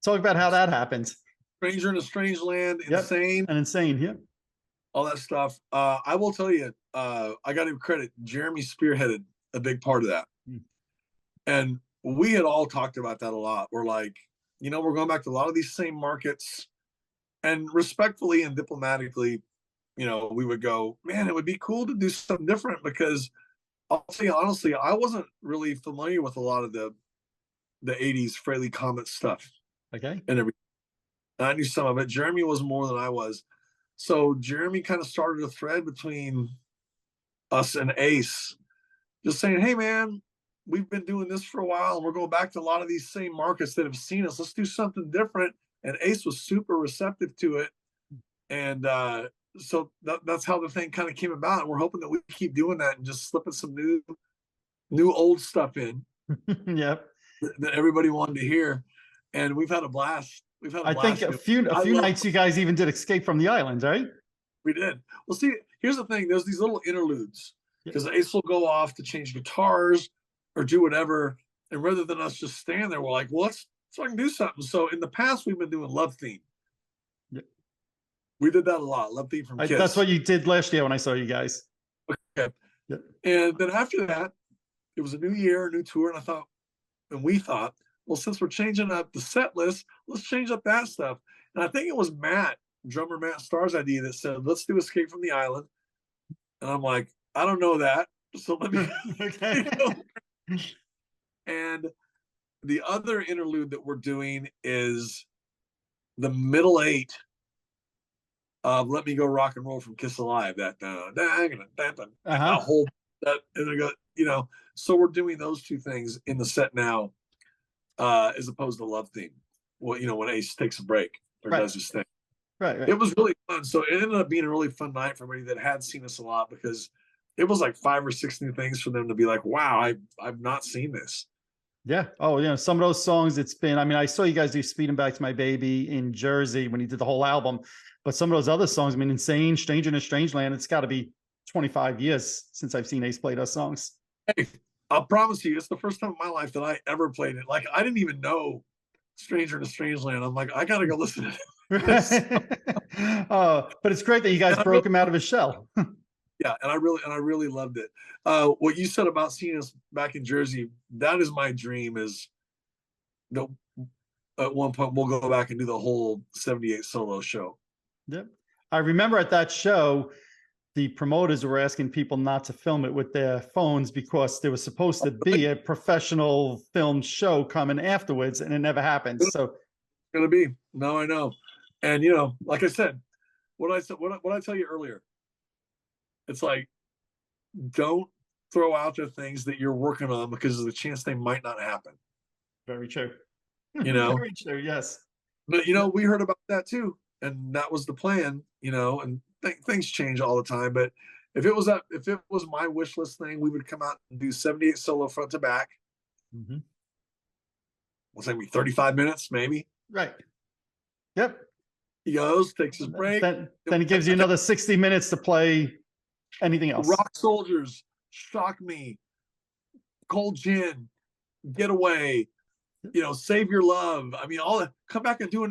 [SPEAKER 1] talk about how that happened.
[SPEAKER 2] Stranger in a Strange Land, Insane.
[SPEAKER 1] And Insane, yeah.
[SPEAKER 2] All that stuff. I will tell you, I got to give credit. Jeremy spearheaded a big part of that. And we had all talked about that a lot. We're like, you know, we're going back to a lot of these same markets. And respectfully and diplomatically, you know, we would go, man, it would be cool to do something different, because I'll tell you honestly, I wasn't really familiar with a lot of the 80s Frehley Comet stuff.
[SPEAKER 1] Okay.
[SPEAKER 2] And everything. And I knew some of it. Jeremy was more than I was. So Jeremy kind of started a thread between us and Ace, just saying, hey, man, we've been doing this for a while and we're going back to a lot of these same markets that have seen us. Let's do something different. And Ace was super receptive to it. And so that's how the thing kind of came about. And we're hoping that we keep doing that and just slipping some new old stuff in.
[SPEAKER 1] Yep.
[SPEAKER 2] That everybody wanted to hear. And we've had a blast.
[SPEAKER 1] I think a few nights you guys even did Escape from the Island, right?
[SPEAKER 2] We did. Well, see, here's the thing. There's these little interludes because Ace will go off to change guitars or do whatever. And rather than us just stand there, we're like, well, let's fucking do something. So in the past, we've been doing Love Theme.
[SPEAKER 1] Yep.
[SPEAKER 2] We did that a lot. Love Theme from Kiss.
[SPEAKER 1] That's what you did last year when I saw you guys.
[SPEAKER 2] Okay.
[SPEAKER 1] Yep.
[SPEAKER 2] And then after that, it was a new year, a new tour. And we thought, well, since we're changing up the set list, let's change up that stuff. And I think it was drummer Matt Starr's idea that said, let's do Escape from the Island. And I'm like, I don't know that. So let me.
[SPEAKER 1] Okay.
[SPEAKER 2] And the other interlude that we're doing is the middle eight of Let Me Go Rock and Roll from Kiss Alive. That whole that, and so we're doing those two things in the set now, as opposed to Love Theme. Well, when Ace takes a break or does his thing.
[SPEAKER 1] Right.
[SPEAKER 2] It was really fun. So it ended up being a really fun night for everybody that had seen us a lot, because it was like 5 or 6 new things for them to be like, wow, I've not seen this.
[SPEAKER 1] Yeah. Oh, yeah. Some of those songs, it's been, I saw you guys do Speeding Back to My Baby in Jersey when you did the whole album, but some of those other songs, Insane, Stranger in a Strange Land, it's got to be 25 years since I've seen Ace play those songs.
[SPEAKER 2] Hey, I'll promise you, it's the first time in my life that I ever played it. Like, I didn't even know Stranger in a Strange Land. I'm like, I got to go listen to it.
[SPEAKER 1] But it's great that you guys broke him out of his shell.
[SPEAKER 2] Yeah, and I really loved it. What you said about seeing us back in Jersey, that is my dream. Is that at one point we'll go back and do the whole 78 solo show.
[SPEAKER 1] Yep. I remember at that show, the promoters were asking people not to film it with their phones because there was supposed to be a professional filmed show coming afterwards, and it never happened. So
[SPEAKER 2] it's gonna be. No, I know. And like I said, what I tell you earlier, it's like, don't throw out there things that you're working on because there's a chance they might not happen.
[SPEAKER 1] Very true.
[SPEAKER 2] Very
[SPEAKER 1] true. Yes.
[SPEAKER 2] But we heard about that too, and that was the plan. And things change all the time. But if it was my wish list thing, we would come out and do 78 solo front to back.
[SPEAKER 1] Mm-hmm.
[SPEAKER 2] What's that mean? 35 minutes, maybe.
[SPEAKER 1] Right. Yep.
[SPEAKER 2] He goes, takes his break.
[SPEAKER 1] Then it gives you another 60 minutes to play anything else.
[SPEAKER 2] Rock Soldiers, Shock Me, Cold Gin, Get Away, Save Your Love. come back and do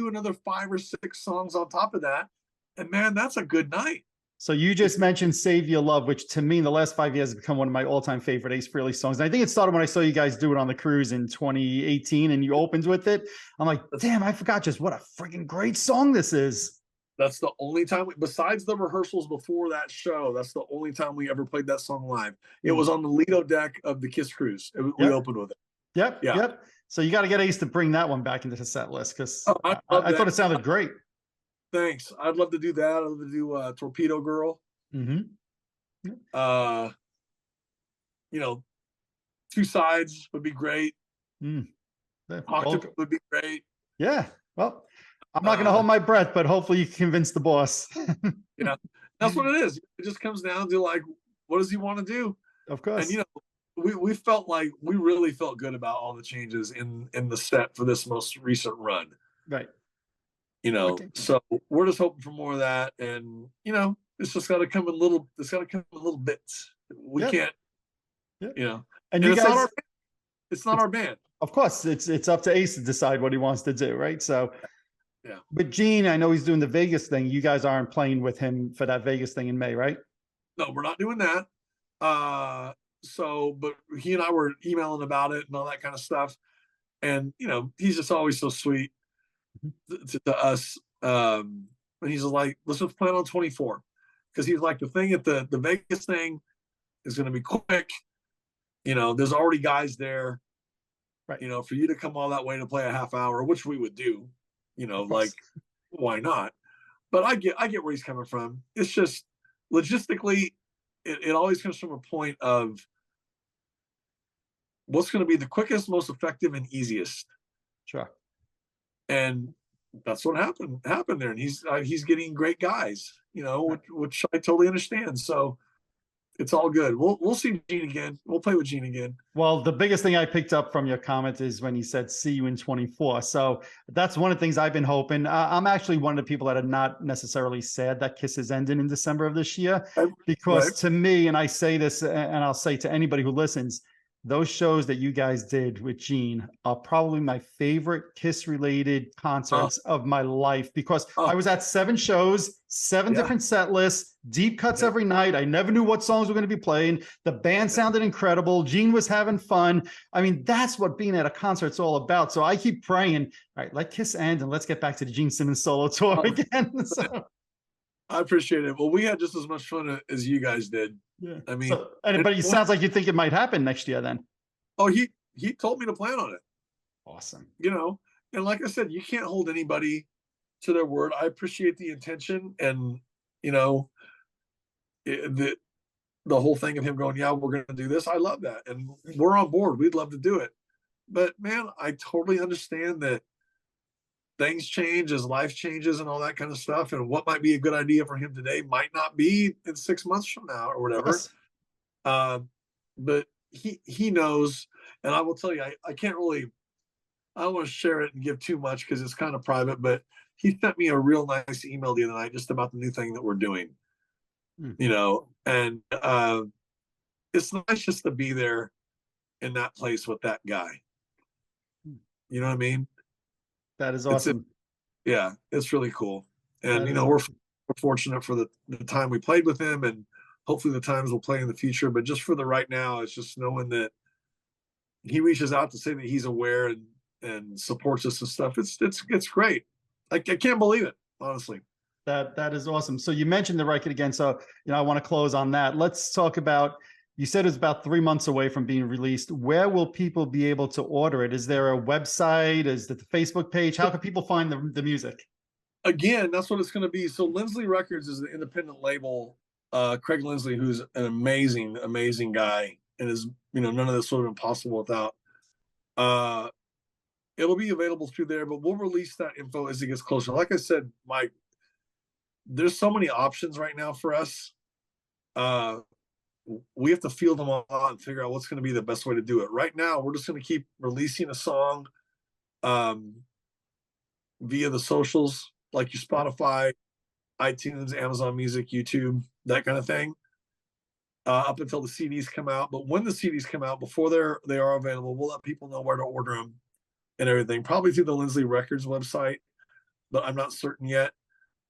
[SPEAKER 2] another 5 or 6 songs on top of that. And man, that's a good night.
[SPEAKER 1] So you just mentioned Save Your Love, which to me in the last 5 years has become one of my all-time favorite Ace Frehley songs. And I think it started when I saw you guys do it on the cruise in 2018 and you opened with it. I'm like, damn, I forgot just what a freaking great song this is.
[SPEAKER 2] That's the only time, besides the rehearsals before that show, that's the only time we ever played that song live. It was on the Lido deck of the Kiss Cruise. We opened with it.
[SPEAKER 1] Yep. So you got to get Ace to bring that one back into the set list, because I thought it sounded great.
[SPEAKER 2] Thanks. I'd love to do that. I'd love to do Torpedo Girl.
[SPEAKER 1] Mm-hmm.
[SPEAKER 2] Two Sides would be great.
[SPEAKER 1] Octave
[SPEAKER 2] would be great.
[SPEAKER 1] Yeah. Well, I'm not going to hold my breath, but hopefully you convince the boss.
[SPEAKER 2] That's what it is. It just comes down to like, what does he want to do?
[SPEAKER 1] Of course.
[SPEAKER 2] And we felt like we really felt good about all the changes in the set for this most recent run.
[SPEAKER 1] Right.
[SPEAKER 2] So we're just hoping for more of that, and it's just got to come in little. It's got to come in little bits. We can't. And you guys, it's not our band.
[SPEAKER 1] Of course, it's up to Ace to decide what he wants to do, right? So,
[SPEAKER 2] yeah.
[SPEAKER 1] But Gene, I know he's doing the Vegas thing. You guys aren't playing with him for that Vegas thing in May, right?
[SPEAKER 2] No, we're not doing that. But he and I were emailing about it and all that kind of stuff, and he's just always so sweet to us. And he's like, let's just plan on 24, because he's like, the thing at the Vegas thing is going to be quick. There's already guys there,
[SPEAKER 1] right?
[SPEAKER 2] For you to come all that way to play a half hour, which we would do,
[SPEAKER 1] Of
[SPEAKER 2] like
[SPEAKER 1] course.
[SPEAKER 2] why not? But I get where he's coming from. It's just logistically, it always comes from a point of what's going to be the quickest, most effective, and easiest.
[SPEAKER 1] Sure.
[SPEAKER 2] And that's what happened there. And he's getting great guys, which I totally understand. So it's all good. We'll see Gene again. We'll play with Gene again.
[SPEAKER 1] Well, the biggest thing I picked up from your comment is when you said "see you in 24." So that's one of the things I've been hoping. I'm actually one of the people that are not necessarily sad that Kiss is ending in December of this year,
[SPEAKER 2] Right.
[SPEAKER 1] because to me, and I say this, and I'll say to anybody who listens, those shows that you guys did with Gene are probably my favorite Kiss related
[SPEAKER 2] Oh,
[SPEAKER 1] concerts of my life, because
[SPEAKER 2] oh,
[SPEAKER 1] I was at 7 shows, 7
[SPEAKER 2] yeah.
[SPEAKER 1] different set lists, deep cuts
[SPEAKER 2] Yeah.
[SPEAKER 1] every night. I never knew what songs were going to be playing. The band sounded incredible. Gene was having fun. I mean, that's what being at a concert's all about. So I keep praying, all right, let Kiss end and let's get back to the Gene Simmons solo tour
[SPEAKER 2] Oh,
[SPEAKER 1] again. So,
[SPEAKER 2] I appreciate it. Well, we had just as much fun as you guys did.
[SPEAKER 1] yeah.
[SPEAKER 2] I mean,
[SPEAKER 1] So, but it sounds like you think it might happen next year then.
[SPEAKER 2] oh, he told me to plan on it.
[SPEAKER 1] Awesome.
[SPEAKER 2] And like I said, you can't hold anybody to their word. I appreciate the intention, and you know, the whole thing of him going, yeah, we're going to do this. I love that, and we're on board. We'd love to do it. But man, I totally understand that things change as life changes and all that kind of stuff. And what might be a good idea for him today might not be in 6 months from now or
[SPEAKER 1] Of
[SPEAKER 2] whatever.
[SPEAKER 1] course.
[SPEAKER 2] But he knows, and I will tell you, I can't really, I don't want to share it and give too much because it's kind of private. But he sent me a real nice email the other night just about the new thing that we're doing. And it's nice just to be there in that place with that guy. You know what I mean?
[SPEAKER 1] That is
[SPEAKER 2] It's
[SPEAKER 1] awesome.
[SPEAKER 2] Yeah, it's really cool. And
[SPEAKER 1] That is
[SPEAKER 2] we're
[SPEAKER 1] awesome.
[SPEAKER 2] fortunate for the time we played with him, and hopefully the times we'll play in the future. But just for the right now, it's just knowing that he reaches out to say that he's aware and supports us and stuff. It's great. I can't believe it, honestly.
[SPEAKER 1] That is awesome. So you mentioned the record again. So I want to close on that. Let's talk about. You said it's about 3 months away from being released. Where will people be able to order it? Is there a website? Is it the Facebook page? How can people find the music?
[SPEAKER 2] Again, that's what it's going to be. So Lindsley Records is the independent label. Craig Lindsley, who's an amazing, amazing guy, and is none of this would have been possible without. It'll be available through there, but we'll release that info as it gets closer. Like I said, Mike, there's so many options right now for us. We have to feel them all out and figure out what's going to be the best way to do it. Right now, we're just going to keep releasing a song via the socials, like your Spotify, iTunes, Amazon Music, YouTube, that kind of thing, up until the CDs come out. But when the CDs come out, before they are available, we'll let people know where to order them and everything. Probably through the Lindsley Records website, but I'm not certain yet.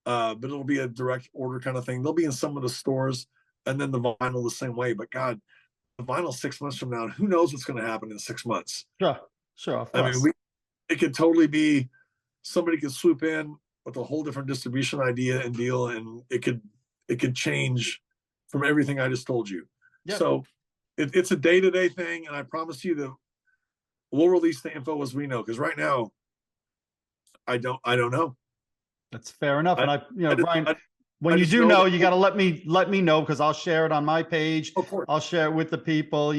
[SPEAKER 2] But it'll be a direct order kind of thing. They'll be in some of the stores, and then the vinyl the same way. But God, the vinyl 6 months from now, who knows what's going to happen in 6 months?
[SPEAKER 1] Sure, of
[SPEAKER 2] I
[SPEAKER 1] course.
[SPEAKER 2] mean, it could totally be somebody could swoop in with a whole different distribution idea and deal, and it could change from everything I just told you.
[SPEAKER 1] Yep.
[SPEAKER 2] So it's a day-to-day thing, and I promise you that we'll release the info as we know. Because right now, I don't know.
[SPEAKER 1] That's fair enough. And Brian, when
[SPEAKER 2] I
[SPEAKER 1] you
[SPEAKER 2] just
[SPEAKER 1] do know,
[SPEAKER 2] that
[SPEAKER 1] you got to let me know, because I'll share it on my page.
[SPEAKER 2] Of course.
[SPEAKER 1] I'll share it with the people.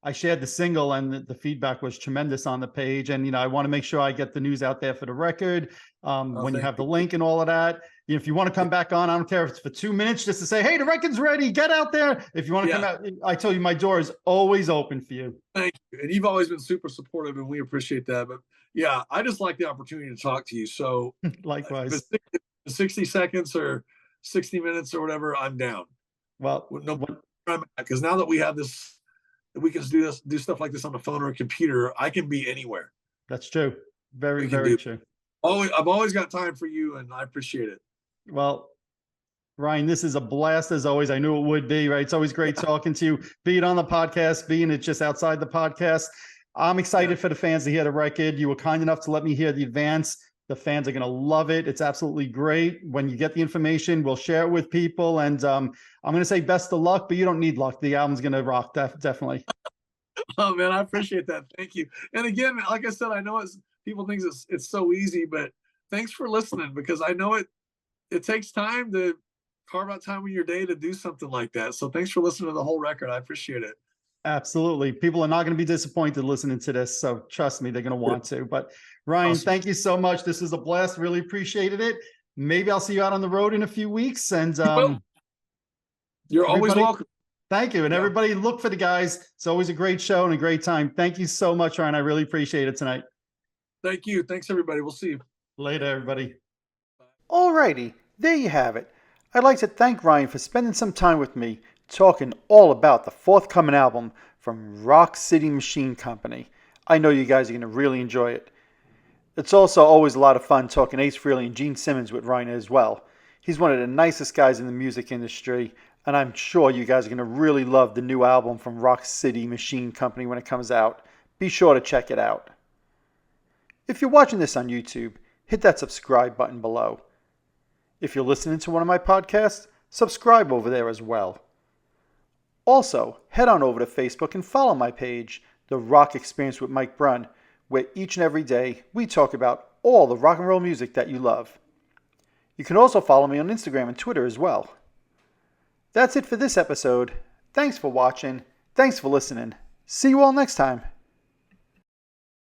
[SPEAKER 1] I shared the single, and the feedback was tremendous on the page. And I want to make sure I get the news out there for the record. When you have the link and all of that. If you want to come back on, I don't care if it's for 2 minutes, just to say, hey, the record's ready, get out there. If you want to come out, I tell you, my door is always open for you.
[SPEAKER 2] Thank you. And you've always been super supportive, and we appreciate that. But yeah, I just like the opportunity to talk to you. So
[SPEAKER 1] likewise,
[SPEAKER 2] 60 seconds or 60 minutes or whatever, I'm down.
[SPEAKER 1] Well,
[SPEAKER 2] because now that we have this, we can do stuff like this on the phone or a computer, I can be anywhere.
[SPEAKER 1] That's true. Very, very true.
[SPEAKER 2] I've always got time for you, and I appreciate it.
[SPEAKER 1] Well, Ryan, this is a blast as always. I knew it would be, right? It's always great talking to you, be it on the podcast, being it just outside the podcast. I'm excited for the fans to hear the record. You were kind enough to let me hear the advance. The fans are going to love it. It's absolutely great. When you get the information, we'll share it with people. And I'm going to say best of luck, but you don't need luck. The album's going to rock, definitely.
[SPEAKER 2] Oh, man, I appreciate that. Thank you. And again, like I said, I know people think it's so easy, but thanks for listening, because I know it takes time to carve out time in your day to do something like that. So thanks for listening to the whole record. I appreciate it.
[SPEAKER 1] Absolutely. People are not going to be disappointed listening to this. So trust me, they're going to want to. But Ryan,
[SPEAKER 2] Awesome.
[SPEAKER 1] thank you so much. This was a blast. Really appreciated it. Maybe I'll see you out on the road in a few weeks. And
[SPEAKER 2] You're always
[SPEAKER 1] everybody,
[SPEAKER 2] welcome.
[SPEAKER 1] thank you. And
[SPEAKER 2] Yeah.
[SPEAKER 1] everybody look for the guys. It's always a great show and a great time. Thank you so much, Ryan. I really appreciate it tonight.
[SPEAKER 2] Thank you. Thanks, everybody. We'll see you.
[SPEAKER 1] Later, everybody. Alrighty, there you have it. I'd like to thank Ryan for spending some time with me talking all about the forthcoming album from Rock City Machine Company. I know you guys are going to really enjoy it. It's also always a lot of fun talking Ace Frehley and Gene Simmons with Ryan as well. He's one of the nicest guys in the music industry, and I'm sure you guys are going to really love the new album from Rock City Machine Company when it comes out. Be sure to check it out. If you're watching this on YouTube, hit that subscribe button below. If you're listening to one of my podcasts, subscribe over there as well. Also, head on over to Facebook and follow my page, The Rock Experience with Mike Brunn, where each and every day we talk about all the rock and roll music that you love. You can also follow me on Instagram and Twitter as well. That's it for this episode. Thanks for watching. Thanks for listening. See you all next time.